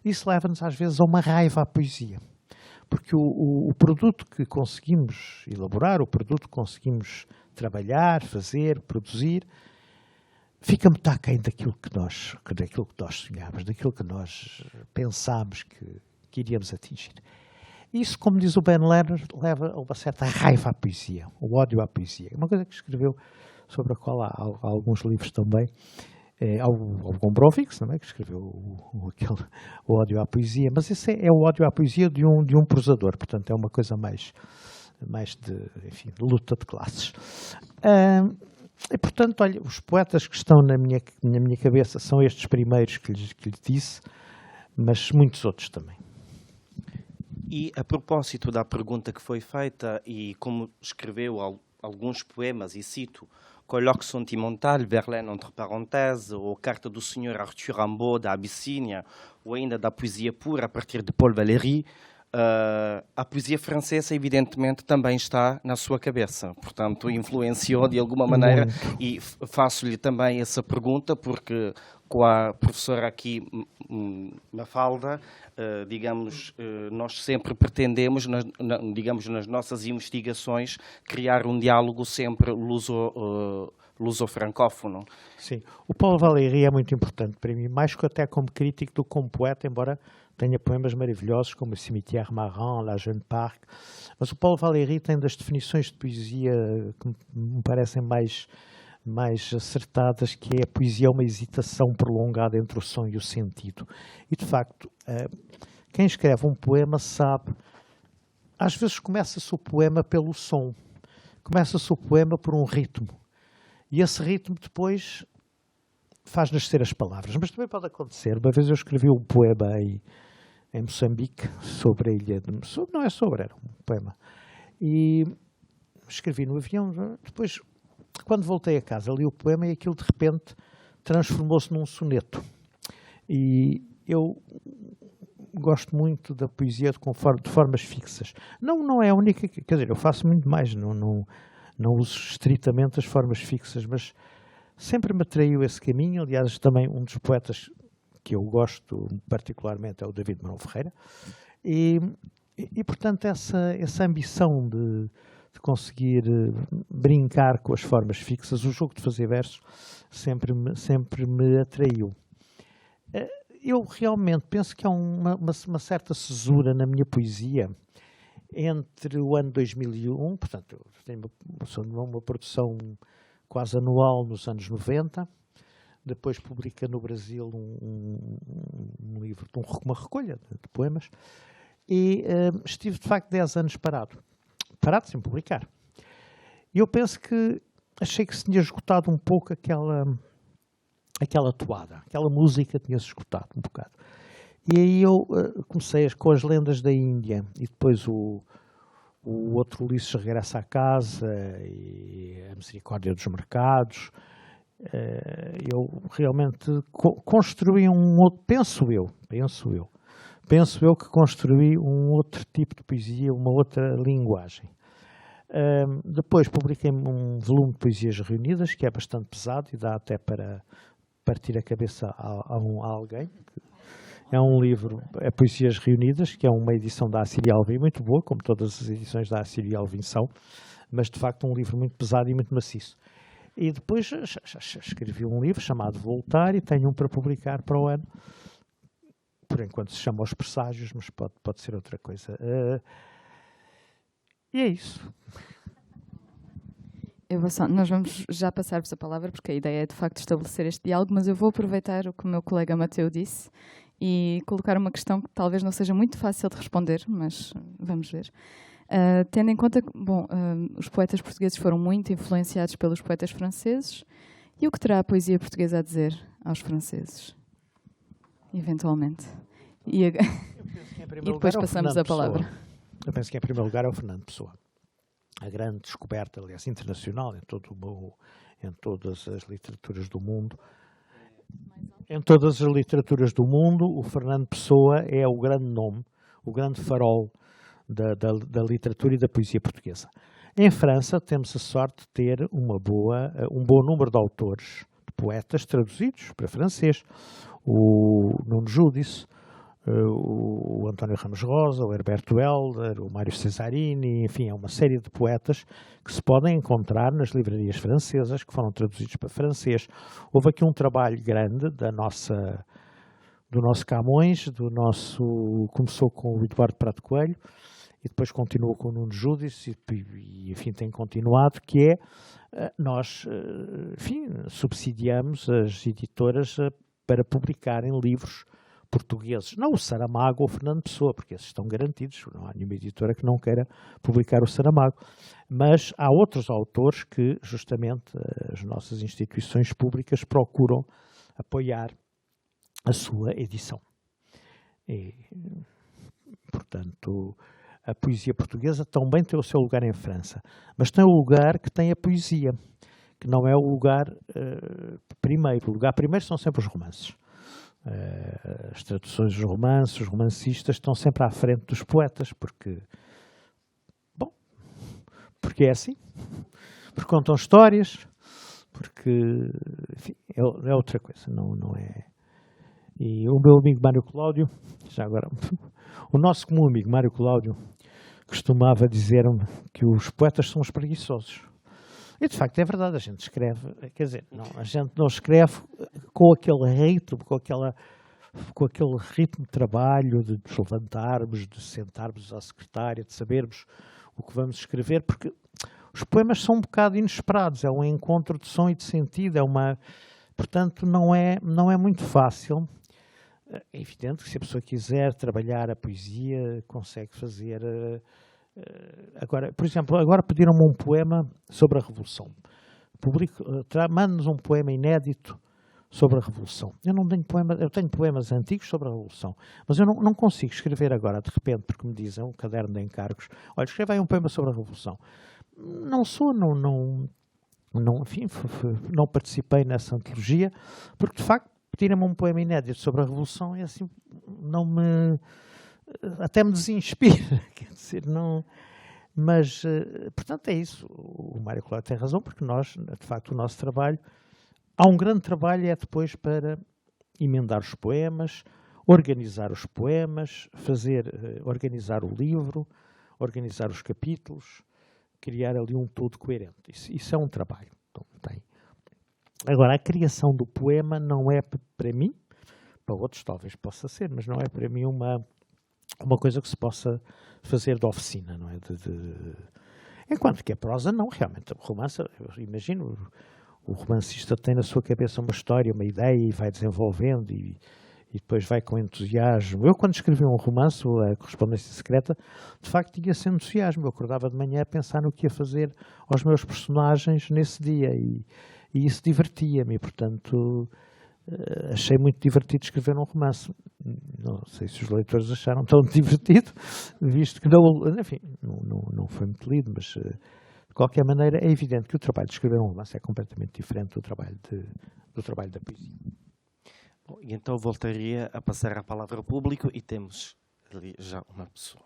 Isso leva-nos às vezes a uma raiva à poesia. Porque o produto que conseguimos elaborar, o produto que conseguimos trabalhar, fazer, produzir, fica muito aquém daquilo que nós sonhávamos, daquilo que nós pensámos que iríamos atingir. Isso, como diz o Ben Lerner, leva a uma certa raiva à poesia, o ódio à poesia. Uma coisa que escreveu, sobre a qual há alguns livros também, ao Gombrowicz, também, que escreveu o ódio à poesia, mas esse é o ódio à poesia de um prosador, portanto é uma coisa mais de luta de classes. E, portanto, olha, os poetas que estão na minha cabeça são estes primeiros que lhe disse, mas muitos outros também. E a propósito da pergunta que foi feita, e como escreveu alguns poemas, e cito, Colloque sentimental, Verlaine entre parenthèses, ou Carta do Sr. Arthur Rimbaud, da Abissínia, ou ainda da poesia pura, a partir de Paul Valéry, a poesia francesa, evidentemente, também está na sua cabeça. Portanto, influenciou de alguma maneira, e faço-lhe também essa pergunta, porque com a professora aqui, Mafalda, nós sempre pretendemos, nas nossas investigações, criar um diálogo sempre luso-francófono. Sim, o Paul Valéry é muito importante para mim, mais que até como crítico do que como poeta, embora tenha poemas maravilhosos como o Cimetière Marant, La Jeune Parc, mas o Paul Valéry tem das definições de poesia que me parecem mais acertadas, que é a poesia é uma hesitação prolongada entre o som e o sentido. E, de facto, quem escreve um poema sabe, às vezes começa-se o poema pelo som, começa-se o poema por um ritmo, e esse ritmo depois faz nascer as palavras. Mas também pode acontecer, uma vez eu escrevi um poema em Moçambique, sobre a ilha de Moçambique, não é sobre, era um poema, e escrevi no avião, depois, quando voltei a casa, li o poema e aquilo de repente transformou-se num soneto. E eu gosto muito da poesia de formas fixas. Não é a única, quer dizer, eu faço muito mais, não uso estritamente as formas fixas, mas sempre me atraiu esse caminho. Aliás, também um dos poetas que eu gosto particularmente é o David Marão Ferreira. E portanto, essa ambição de conseguir brincar com as formas fixas, o jogo de fazer versos, sempre me atraiu. Eu realmente penso que há uma certa cesura na minha poesia entre o ano 2001, portanto, eu tenho uma produção quase anual nos anos 90, depois publica no Brasil um livro, uma recolha de poemas, e estive de facto 10 anos parado. parado sem publicar. E eu penso que achei que se tinha esgotado um pouco aquela toada, aquela música tinha-se esgotado um bocado. E aí eu comecei com as lendas da Índia e depois o outro Ulisses regressa à casa e a misericórdia dos mercados. Eu realmente construí um outro, penso eu que construí um outro tipo de poesia, uma outra linguagem. Depois publiquei um volume de poesias reunidas, que é bastante pesado e dá até para partir a cabeça a alguém. É um livro, é Poesias Reunidas, que é uma edição da Assírio Alvim, muito boa, como todas as edições da Assírio Alvim são, mas de facto um livro muito pesado e muito maciço. E depois escrevi um livro chamado Voltar e tenho um para publicar para o ano. Por enquanto se chama Os Presságios, mas pode ser outra coisa. E é isso. Nós vamos já passar-vos a palavra, porque a ideia é de facto estabelecer este diálogo, mas eu vou aproveitar o que o meu colega Mateu disse e colocar uma questão que talvez não seja muito fácil de responder, mas vamos ver. Tendo em conta que, os poetas portugueses foram muito influenciados pelos poetas franceses, e o que terá a poesia portuguesa a dizer aos franceses? Eventualmente. E depois passamos a palavra. Eu penso que, em primeiro lugar, é o Fernando Pessoa. A grande descoberta, aliás, internacional, em todas as literaturas do mundo. Em todas as literaturas do mundo, o Fernando Pessoa é o grande nome, o grande farol da literatura e da poesia portuguesa. Em França, temos a sorte de ter um bom número de autores, de poetas traduzidos para francês. O Nuno Judice, o António Ramos Rosa, o Herberto Helder, o Mário Cesarini, enfim, é uma série de poetas que se podem encontrar nas livrarias francesas, que foram traduzidos para francês. Houve aqui um trabalho grande do nosso Camões, começou com o Eduardo Prado Coelho e depois continuou com o Nuno Judice e enfim, tem continuado, que é, nós, enfim, subsidiamos as editoras para publicarem livros portugueses. Não o Saramago ou o Fernando Pessoa, porque esses estão garantidos, não há nenhuma editora que não queira publicar o Saramago. Mas há outros autores que, justamente, as nossas instituições públicas procuram apoiar a sua edição. E, portanto, a poesia portuguesa também tem o seu lugar em França, mas tem o lugar que tem a poesia, que não é o lugar primeiro. O lugar primeiro são sempre os romances. As traduções dos romances, os romancistas estão sempre à frente dos poetas, porque é assim, porque contam histórias, porque, enfim, é outra coisa, não é. E o meu amigo Mário Cláudio, já agora, o nosso comum amigo Mário Cláudio, costumava dizer-me que os poetas são os preguiçosos. E, de facto, é verdade, a gente escreve, quer dizer, a gente não escreve com aquele ritmo, com aquele ritmo de trabalho, de nos levantarmos, de sentarmos à secretária, de sabermos o que vamos escrever, porque os poemas são um bocado inesperados, é um encontro de som e de sentido, portanto, não é muito fácil. É evidente que se a pessoa quiser trabalhar a poesia, consegue fazer. Agora, por exemplo, pediram-me um poema sobre a Revolução. Mande-nos um poema inédito sobre a Revolução. Eu tenho poemas antigos sobre a Revolução, mas eu não consigo escrever agora, de repente, porque me dizem um caderno de encargos, olha, escreva aí um poema sobre a Revolução. Enfim, não participei nessa antologia, porque, de facto, pedirem-me um poema inédito sobre a Revolução é assim, até me desinspira, quer dizer, não. Mas, portanto, é isso. O Mário Cláudio tem razão, porque nós, de facto, o nosso trabalho, há um grande trabalho depois para emendar os poemas, organizar os poemas, organizar o livro, organizar os capítulos, criar ali um todo coerente. Isso é um trabalho. Então, tem. Agora, a criação do poema não é para mim, para outros talvez possa ser, mas não é para mim uma coisa que se possa fazer de oficina, não é? Enquanto que a prosa não, realmente. O romance, eu imagino, o romancista tem na sua cabeça uma história, uma ideia e vai desenvolvendo e e depois vai com entusiasmo. Eu, quando escrevi um romance, A Correspondência Secreta, de facto tinha esse entusiasmo. Eu acordava de manhã a pensar no que ia fazer aos meus personagens nesse dia, e isso divertia-me, portanto, achei muito divertido escrever um romance. Não sei se os leitores acharam tão divertido, visto que não foi muito lido, mas de qualquer maneira é evidente que o trabalho de escrever um romance é completamente diferente do trabalho da poesia. Bom, e então voltaria a passar a palavra ao público e temos ali já uma pessoa.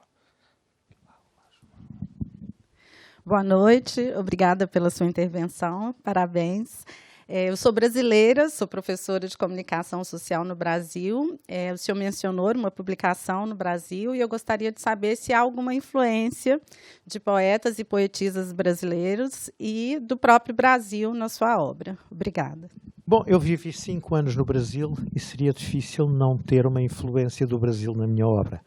Boa noite, obrigada pela sua intervenção, parabéns. Eu sou brasileira, sou professora de comunicação social no Brasil. O senhor mencionou uma publicação no Brasil e eu gostaria de saber se há alguma influência de poetas e poetisas brasileiros e do próprio Brasil na sua obra. Obrigada. Bom, eu vivi 5 anos no Brasil e seria difícil não ter uma influência do Brasil na minha obra.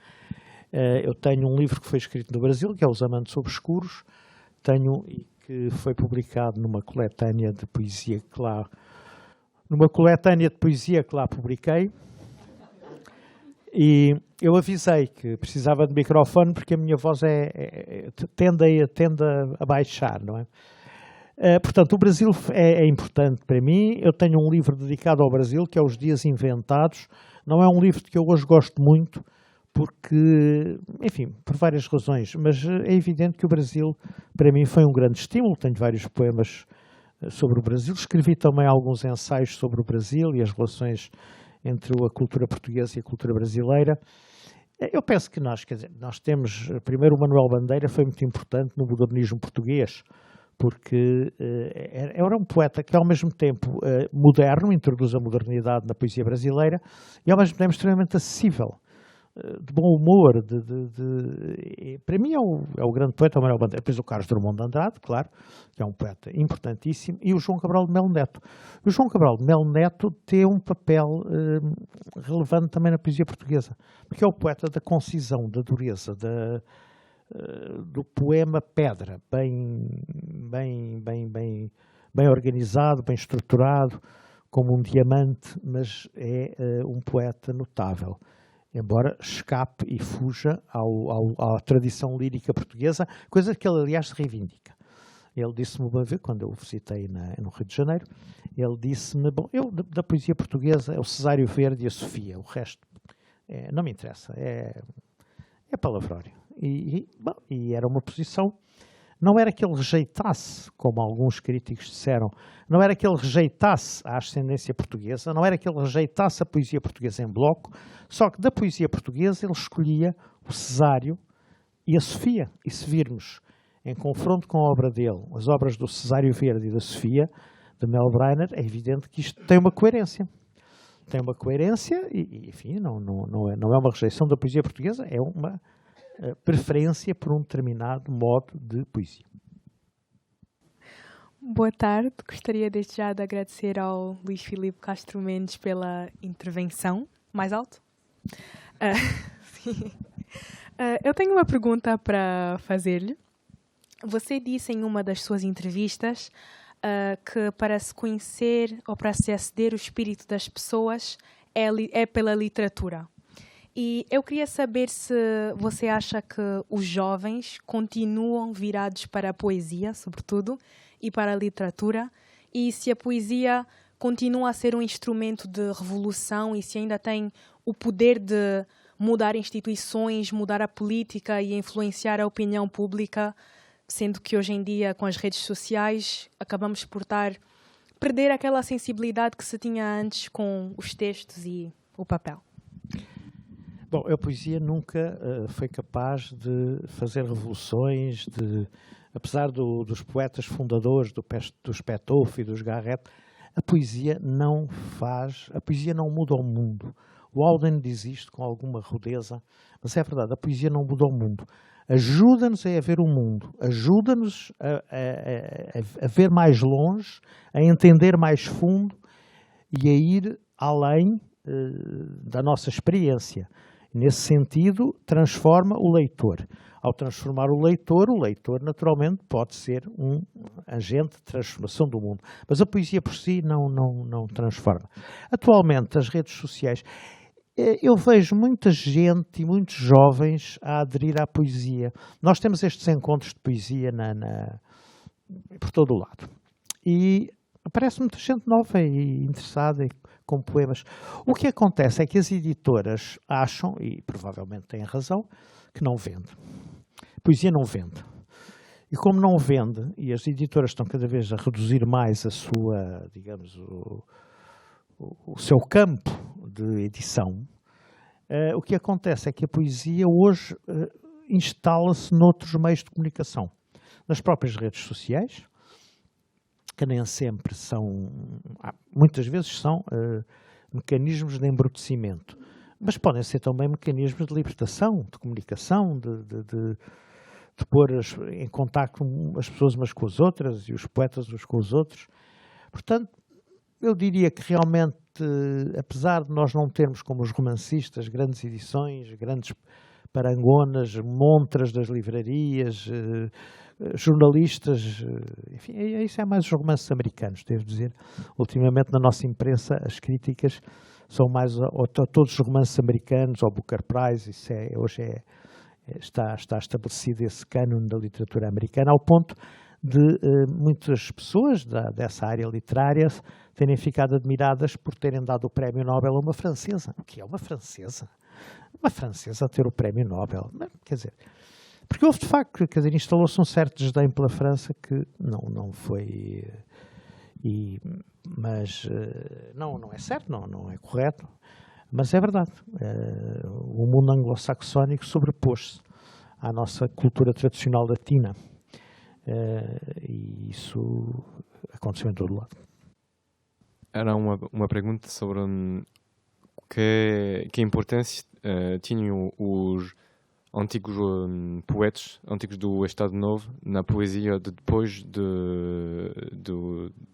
Eu tenho um livro que foi escrito no Brasil, que é Os Amantes Obscuros, que foi publicado numa coletânea de poesia que lá publiquei. E eu avisei que precisava de microfone porque a minha voz tende a baixar, não é? Portanto, o Brasil é importante para mim. Eu tenho um livro dedicado ao Brasil, que é Os Dias Inventados. Não é um livro que eu hoje gosto muito, porque, enfim, por várias razões, mas é evidente que o Brasil, para mim, foi um grande estímulo. Tenho vários poemas sobre o Brasil. Escrevi também alguns ensaios sobre o Brasil e as relações entre a cultura portuguesa e a cultura brasileira. Eu penso que nós temos, primeiro, o Manuel Bandeira foi muito importante no modernismo português, porque era um poeta que, ao mesmo tempo, moderno, introduz a modernidade na poesia brasileira, e, ao mesmo tempo, extremamente acessível, de bom humor. Para mim é o grande poeta, o Manuel Bandeira. Depois o Carlos Drummond de Andrade, claro, que é um poeta importantíssimo, e o João Cabral de Melo Neto. O João Cabral de Melo Neto tem um papel relevante também na poesia portuguesa, porque é o poeta da concisão, da dureza, do poema pedra, bem organizado, bem estruturado, como um diamante, mas é um poeta notável, embora escape e fuja à tradição lírica portuguesa, coisa que ele, aliás, se reivindica. Ele disse-me uma vez, quando eu o visitei no Rio de Janeiro, ele disse-me, da poesia portuguesa é o Cesário Verde e a Sofia, o resto não me interessa, é palavrório. E era uma posição, não era que ele rejeitasse, como alguns críticos disseram, não era que ele rejeitasse a ascendência portuguesa, não era que ele rejeitasse a poesia portuguesa em bloco, só que da poesia portuguesa ele escolhia o Cesário e a Sofia. E se virmos em confronto com a obra dele, as obras do Cesário Verde e da Sofia, de Mel Brainer, é evidente que isto tem uma coerência. Tem uma coerência e enfim, não é uma rejeição da poesia portuguesa, é uma preferência por um determinado modo de poesia. Boa tarde, gostaria desde já de agradecer ao Luís Filipe Castro Mendes pela intervenção. Mais alto? Eu tenho uma pergunta para fazer-lhe. Você disse em uma das suas entrevistas que para se conhecer ou para se aceder o espírito das pessoas é pela literatura. E eu queria saber se você acha que os jovens continuam virados para a poesia, sobretudo, e para a literatura, e se a poesia continua a ser um instrumento de revolução e se ainda tem o poder de mudar instituições, mudar a política e influenciar a opinião pública, sendo que hoje em dia, com as redes sociais, acabamos por perder aquela sensibilidade que se tinha antes com os textos e o papel. Bom, a poesia nunca foi capaz de fazer revoluções, apesar dos poetas fundadores, dos Pethoff e dos Garrett, a poesia não muda o mundo. O Auden diz isto com alguma rudeza, mas é verdade, a poesia não muda o mundo. Ajuda-nos a ver o mundo, ajuda-nos a ver mais longe, a entender mais fundo e a ir além da nossa experiência. Nesse sentido, transforma o leitor. Ao transformar o leitor naturalmente pode ser um agente de transformação do mundo. Mas a poesia por si não transforma. Atualmente, as redes sociais... eu vejo muita gente e muitos jovens a aderir à poesia. Nós temos estes encontros de poesia por todo o lado. E aparece muita gente nova e interessada com poemas. O que acontece é que as editoras acham, e provavelmente têm razão, que não vende. Poesia não vende. E como não vende, e as editoras estão cada vez a reduzir mais a sua, digamos, o seu campo de edição, o que acontece é que a poesia hoje instala-se noutros meios de comunicação. Nas próprias redes sociais, que nem sempre são, muitas vezes são mecanismos de embrutecimento, mas podem ser também mecanismos de libertação, de comunicação, de pôr em contacto as pessoas umas com as outras e os poetas uns com os outros. Portanto, eu diria que realmente, apesar de nós não termos como os romancistas grandes edições, grandes parangonas, montras das livrarias, jornalistas, enfim, isso é mais os romances americanos, devo dizer. Ultimamente na nossa imprensa as críticas são mais a todos os romances americanos, ao Booker Prize, hoje está estabelecido esse cânone da literatura americana, ao ponto de muitas pessoas dessa área literária terem ficado admiradas por terem dado o prémio Nobel a uma francesa. O que é uma francesa? Uma francesa a ter o prémio Nobel. Quer dizer, porque houve de facto, quer dizer, instalou-se um certo desdém pela França que não foi... mas não é certo, não é correto. Mas é verdade, o mundo anglo-saxónico sobrepôs-se à nossa cultura tradicional latina, e isso aconteceu em todo o lado. Era uma pergunta sobre que importância tinham os antigos poetas, antigos do Estado Novo, na poesia depois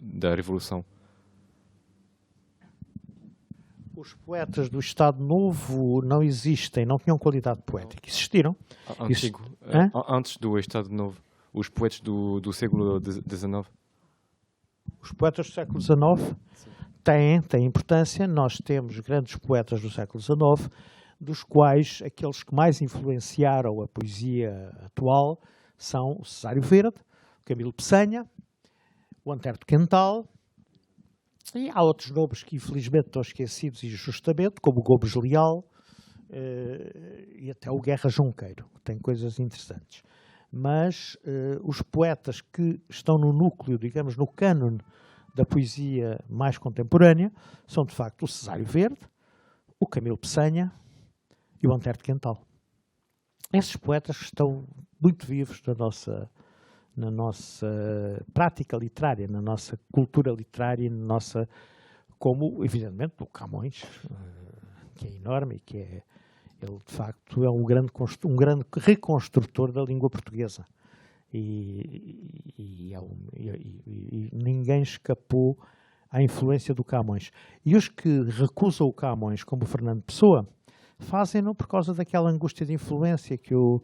da Revolução. Os poetas do Estado Novo não existem, não tinham qualidade poética. Existiram. Antes do Estado Novo, os poetas do século XIX. Os poetas do século XIX têm importância. Nós temos grandes poetas do século XIX, dos quais aqueles que mais influenciaram a poesia atual são o Cesário Verde, o Camilo Peçanha, o Antero de Quental. E há outros nomes que infelizmente estão esquecidos injustamente, como o Gomes Leal e até o Guerra Junqueiro, que tem coisas interessantes. Mas os poetas que estão no núcleo, digamos, no cânone da poesia mais contemporânea, são de facto o Cesário Verde, o Camilo Peçanha e o Antero de Quental. Esses poetas estão muito vivos na nossa prática literária, na nossa cultura literária, como, evidentemente, o Camões, que é enorme e que ele, de facto, é um grande reconstrutor da língua portuguesa. E ninguém escapou à influência do Camões. E os que recusam o Camões, como o Fernando Pessoa, fazem-no por causa daquela angústia de influência que o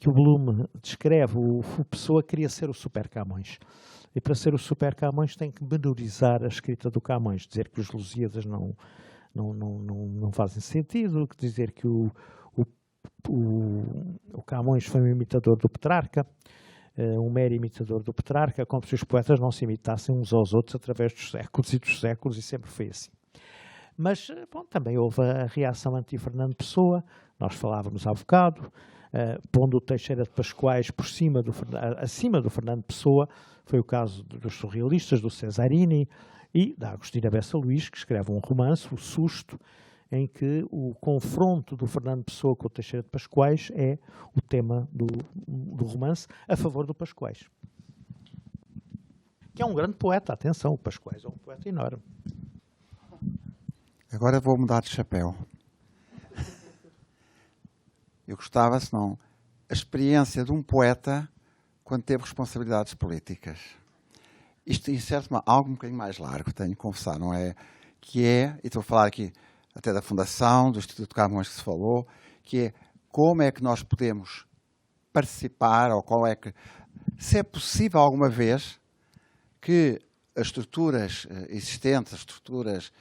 Bloom descreve. O Pessoa queria ser o Super Camões. E para ser o Super Camões tem que menorizar a escrita do Camões, dizer que os Lusíadas não fazem sentido, dizer que o Camões foi um imitador do Petrarca, um mero imitador do Petrarca, como se os poetas não se imitassem uns aos outros através dos séculos, e sempre foi assim. Mas, bom, também houve a reação anti-Fernando Pessoa, nós falávamos há bocado, pondo o Teixeira de Pascoais acima do Fernando Pessoa, foi o caso dos surrealistas, do Cesarini e da Agostina Bessa Luís, que escreve um romance, O Susto, em que o confronto do Fernando Pessoa com o Teixeira de Pascoais é o tema do romance a favor do Pascoais. Que é um grande poeta, atenção, o Pascoais é um poeta enorme. Agora vou mudar de chapéu. Eu gostava, senão, a experiência de um poeta quando teve responsabilidades políticas. Isto insere-me algo um bocadinho mais largo, tenho que confessar, não é? E estou a falar aqui até da Fundação, do Instituto Camões que se falou, que é como é que nós podemos participar, ou se é possível alguma vez que as estruturas existentes, as estruturas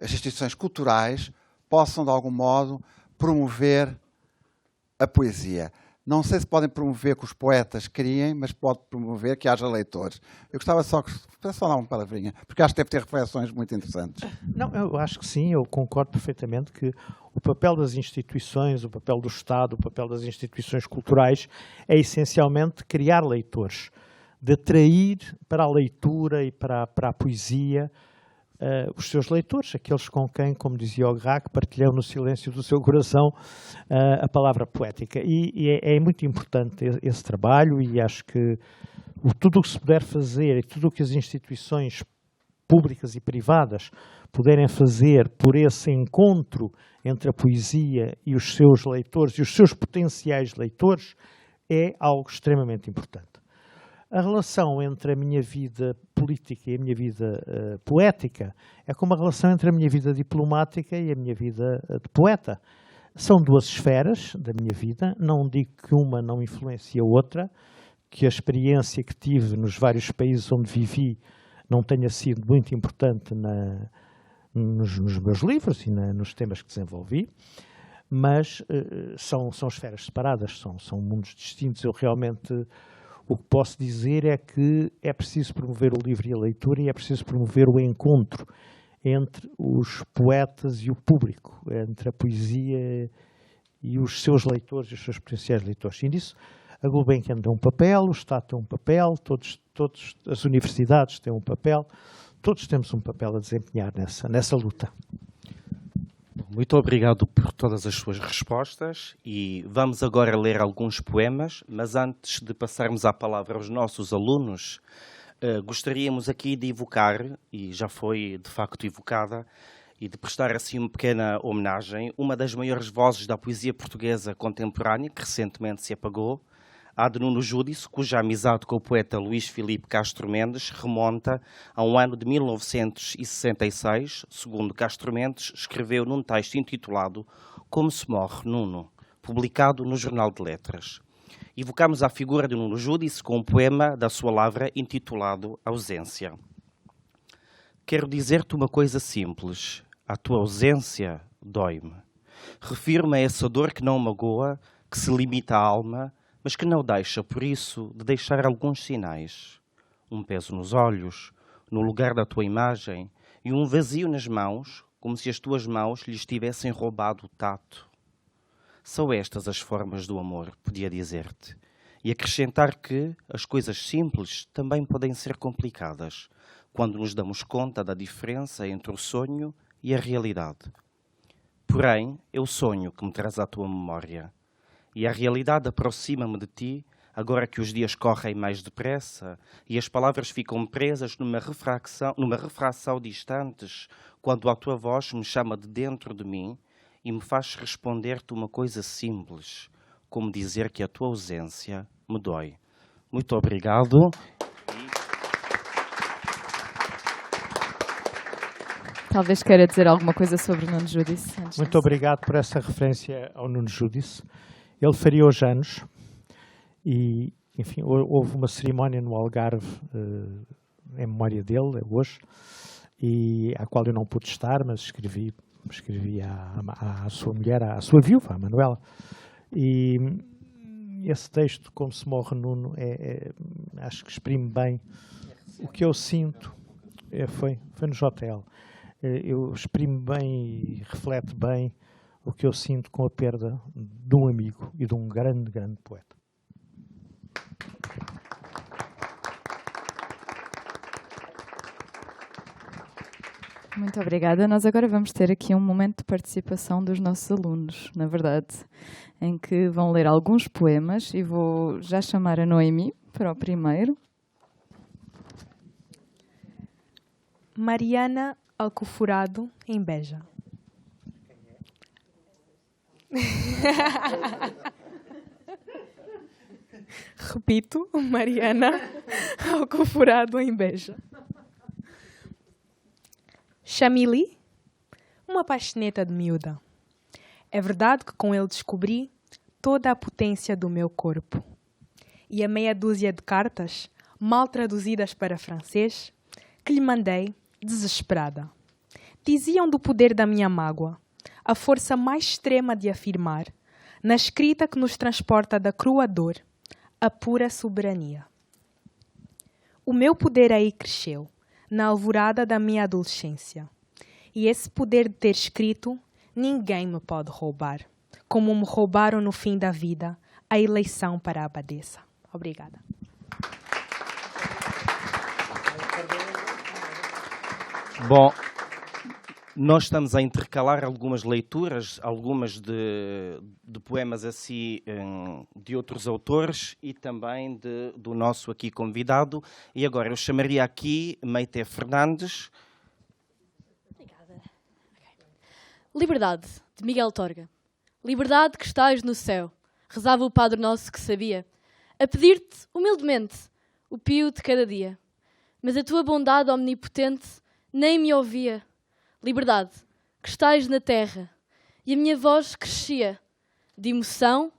as instituições culturais possam, de algum modo, promover a poesia. Não sei se podem promover que os poetas criem, mas pode promover que haja leitores. Eu gostava só dar uma palavrinha, porque acho que deve ter reflexões muito interessantes. Não, eu acho que sim, eu concordo perfeitamente que o papel das instituições, o papel do Estado, o papel das instituições culturais é essencialmente criar leitores, de atrair para a leitura e para a poesia os seus leitores, aqueles com quem, como dizia o Grac, partilham no silêncio do seu coração a palavra poética. E é muito importante esse trabalho, e acho que tudo o que se puder fazer e tudo o que as instituições públicas e privadas puderem fazer por esse encontro entre a poesia e os seus leitores e os seus potenciais leitores é algo extremamente importante. A relação entre a minha vida política e a minha vida poética é como a relação entre a minha vida diplomática e a minha vida de poeta. São duas esferas da minha vida, não digo que uma não influencia a outra, que a experiência que tive nos vários países onde vivi não tenha sido muito importante nos meus livros e nos temas que desenvolvi, mas são esferas separadas, são mundos distintos. Eu realmente... O que posso dizer é que é preciso promover o livro e a leitura, e é preciso promover o encontro entre os poetas e o público, entre a poesia e os seus leitores e os seus potenciais leitores. E nisso a Gulbenkian tem um papel, o Estado tem um papel, todas as universidades têm um papel, todos temos um papel a desempenhar nessa luta. Muito obrigado por todas as suas respostas, e vamos agora ler alguns poemas, mas antes de passarmos a palavra aos nossos alunos, gostaríamos aqui de evocar, e já foi de facto evocada, e de prestar assim uma pequena homenagem, uma das maiores vozes da poesia portuguesa contemporânea, que recentemente se apagou, a de Nuno Júdice, cuja amizade com o poeta Luís Filipe Castro Mendes remonta a um ano de 1966, segundo Castro Mendes escreveu num texto intitulado Como se morre, Nuno, publicado no Jornal de Letras. Evocamos a figura de Nuno Júdice com um poema da sua lavra intitulado Ausência. Quero dizer-te uma coisa simples, a tua ausência dói-me. Refiro-me a essa dor que não magoa, que se limita à alma, mas que não deixa, por isso, de deixar alguns sinais. Um peso nos olhos, no lugar da tua imagem, e um vazio nas mãos, como se as tuas mãos lhes tivessem roubado o tato. São estas as formas do amor, podia dizer-te, e acrescentar que as coisas simples também podem ser complicadas, quando nos damos conta da diferença entre o sonho e a realidade. Porém, é o sonho que me traz à tua memória, e a realidade aproxima-me de ti, agora que os dias correm mais depressa e as palavras ficam presas numa refração de instantes, quando a tua voz me chama de dentro de mim e me faz responder-te uma coisa simples, como dizer que a tua ausência me dói. Muito obrigado. Talvez queira dizer alguma coisa sobre Nuno Júdice. Muito obrigado por essa referência ao Nuno Júdice. Ele faria hoje anos e, enfim, houve uma cerimónia no Algarve em memória dele, hoje, e à qual eu não pude estar, mas escrevi à sua mulher, à sua viúva, a Manuela. E esse texto, Como se morre, Nuno, acho que exprime bem o que eu sinto. Foi no JL. Eu exprimo bem e reflete bem o que eu sinto com a perda de um amigo e de um grande, grande poeta. Muito obrigada. Nós agora vamos ter aqui um momento de participação dos nossos alunos, na verdade, em que vão ler alguns poemas, e vou já chamar a Noemi para o primeiro. Mariana Alcoforado, em Beja. Repito, Mariana Alcoforado, em Beja. Chamili, uma paixoneta de miúda. É verdade que com ele descobri toda a potência do meu corpo. E a meia dúzia de cartas, mal traduzidas para francês, que lhe mandei, desesperada. Diziam do poder da minha mágoa, a força mais extrema de afirmar, na escrita que nos transporta da crua dor, a pura soberania. O meu poder aí cresceu, na alvorada da minha adolescência. E esse poder de ter escrito, ninguém me pode roubar, como me roubaram no fim da vida a eleição para a abadesa. Obrigada. Bom, nós estamos a intercalar algumas leituras, algumas de poemas assim de outros autores e também do nosso aqui convidado. E agora eu chamaria aqui Meite Fernandes. Obrigada. Liberdade, de Miguel Torga. Liberdade que estás no céu, rezava o Padre Nosso que sabia, a pedir-te, humildemente, o pio de cada dia. Mas a tua bondade omnipotente nem me ouvia. Liberdade, que estás na terra. E a minha voz crescia, de emoção,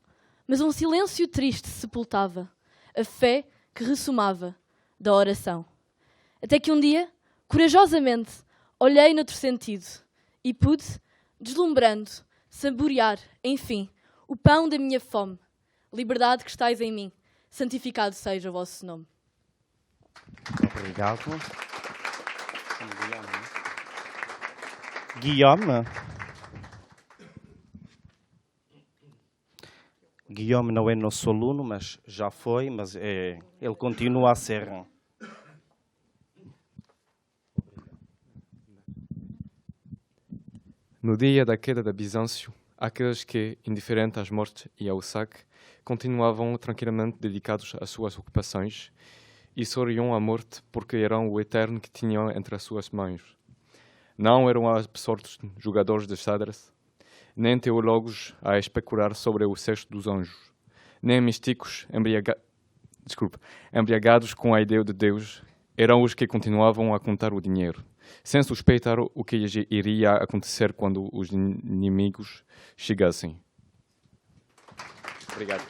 mas um silêncio triste sepultava a fé que ressumava da oração. Até que um dia, corajosamente, olhei noutro sentido e pude, deslumbrando, saborear, enfim, o pão da minha fome. Liberdade que estais em mim, santificado seja o vosso nome. Obrigado. Guillaume. Guillaume não é nosso aluno, mas já foi, mas ele continua a ser. No dia da queda de Bizâncio, aqueles que, indiferentes às mortes e ao saque, continuavam tranquilamente dedicados às suas ocupações e sorriam à morte porque eram o eterno que tinham entre as suas mãos. Não eram absortos jogadores de xadrez, nem teólogos a especular sobre o sexo dos anjos, nem místicos embriagados com a ideia de Deus. Eram os que continuavam a contar o dinheiro, sem suspeitar o que iria acontecer quando os inimigos chegassem. Obrigado.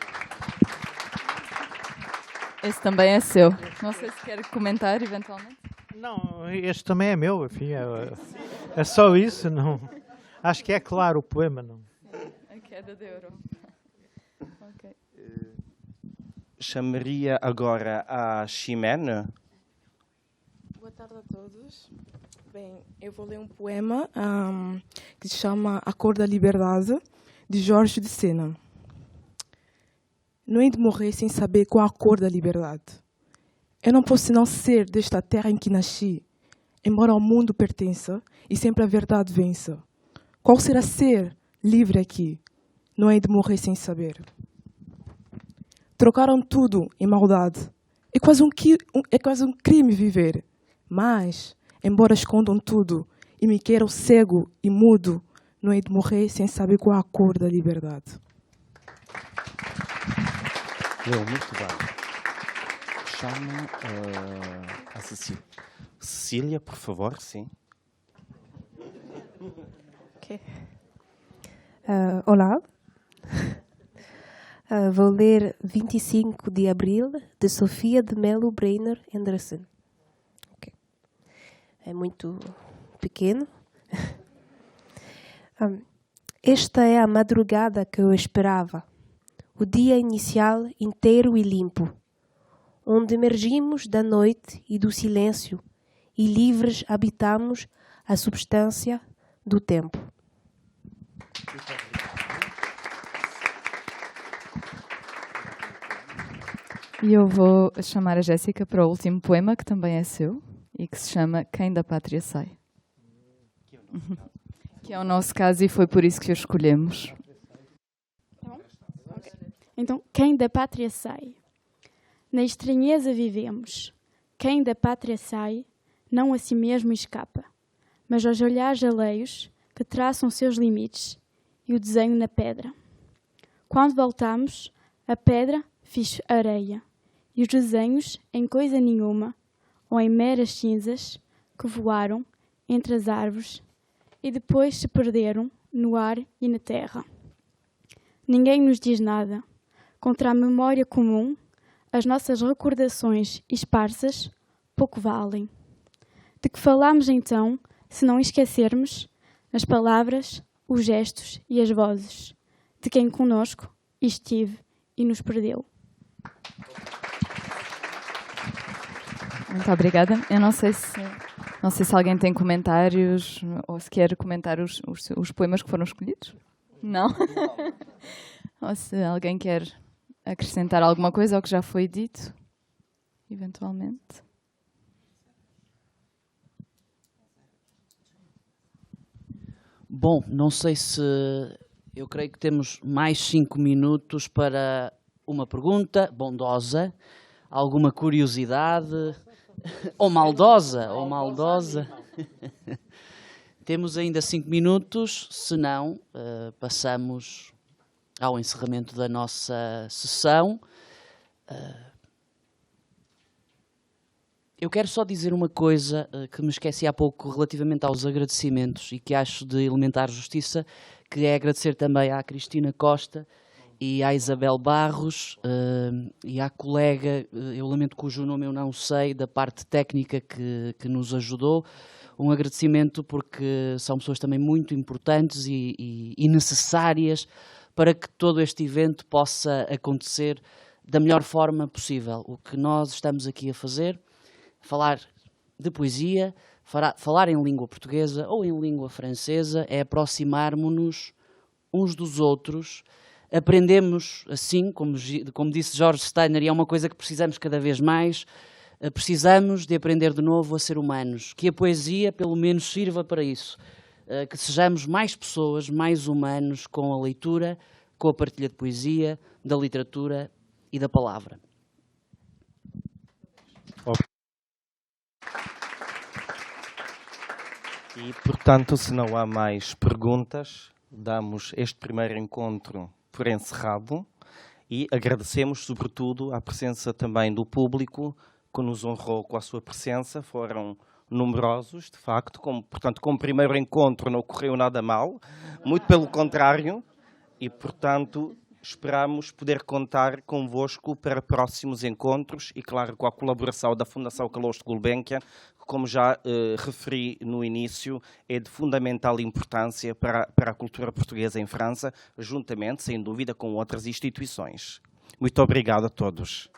Esse também é seu. Não sei se quer comentar, eventualmente. Não, este também é meu, enfim, é só isso, não. Acho que é claro o poema, não. A queda da Europa. Okay. Chamaria agora a Ximene. Boa tarde a todos. Bem, eu vou ler um poema que se chama A Cor da Liberdade, de Jorge de Sena. Não hei de morrer sem saber qual a cor da liberdade. Eu não posso senão ser desta terra em que nasci, embora ao mundo pertença e sempre a verdade vença. Qual será ser livre aqui? Não hei de morrer sem saber. Trocaram tudo em maldade. É quase um crime viver. Mas, embora escondam tudo e me queiram cego e mudo, não hei de morrer sem saber qual a cor da liberdade. Muito bem. Chama a Cecília. Cecília, por favor, sim. Okay. Olá. Vou ler 25 de abril, de Sofia de Melo Breiner Anderson. Okay. É muito pequeno. Esta é a madrugada que eu esperava. O dia inicial inteiro e limpo, onde emergimos da noite e do silêncio e livres habitamos a substância do tempo. E eu vou chamar a Jéssica para o último poema, que também é seu, e que se chama Quem da Pátria Sai. Que é o nosso caso e foi por isso que o escolhemos. Então, quem da pátria sai? Na estranheza vivemos. Quem da pátria sai, não a si mesmo escapa, mas aos olhares alheios que traçam seus limites e o desenho na pedra. Quando voltamos, a pedra fiz areia e os desenhos em coisa nenhuma ou em meras cinzas que voaram entre as árvores e depois se perderam no ar e na terra. Ninguém nos diz nada. Contra a memória comum, as nossas recordações esparsas pouco valem. De que falamos então, se não esquecermos as palavras, os gestos e as vozes de quem conosco esteve e nos perdeu. Muito obrigada. Eu não sei se alguém tem comentários ou se quer comentar os poemas que foram escolhidos. Não? Ou se alguém quer acrescentar alguma coisa ao que já foi dito, eventualmente. Bom, não sei se... Eu creio que temos mais 5 minutos para uma pergunta bondosa, alguma curiosidade, ou maldosa. Temos ainda 5 minutos, se não, passamos ao encerramento da nossa sessão. Eu quero só dizer uma coisa que me esqueci há pouco relativamente aos agradecimentos e que acho de elementar justiça, que é agradecer também à Cristina Costa e à Isabel Barros e à colega, eu lamento cujo nome eu não sei, da parte técnica que nos ajudou. Um agradecimento porque são pessoas também muito importantes e necessárias para que todo este evento possa acontecer da melhor forma possível. O que nós estamos aqui a fazer, falar de poesia, falar em língua portuguesa ou em língua francesa, é aproximarmos-nos uns dos outros. Aprendemos assim, como disse Jorge Steiner, e é uma coisa que precisamos cada vez mais, precisamos de aprender de novo a ser humanos. Que a poesia, pelo menos, sirva para isso. Que sejamos mais pessoas, mais humanos, com a leitura, com a partilha de poesia, da literatura e da palavra. E, portanto, se não há mais perguntas, damos este primeiro encontro por encerrado e agradecemos, sobretudo, a presença também do público, que nos honrou com a sua presença. Foram numerosos, de facto. Portanto, como primeiro encontro não ocorreu nada mal, muito pelo contrário. E, portanto, esperamos poder contar convosco para próximos encontros e, claro, com a colaboração da Fundação Calouste Gulbenkian, que, como já referi no início, é de fundamental importância para a cultura portuguesa em França, juntamente, sem dúvida, com outras instituições. Muito obrigado a todos.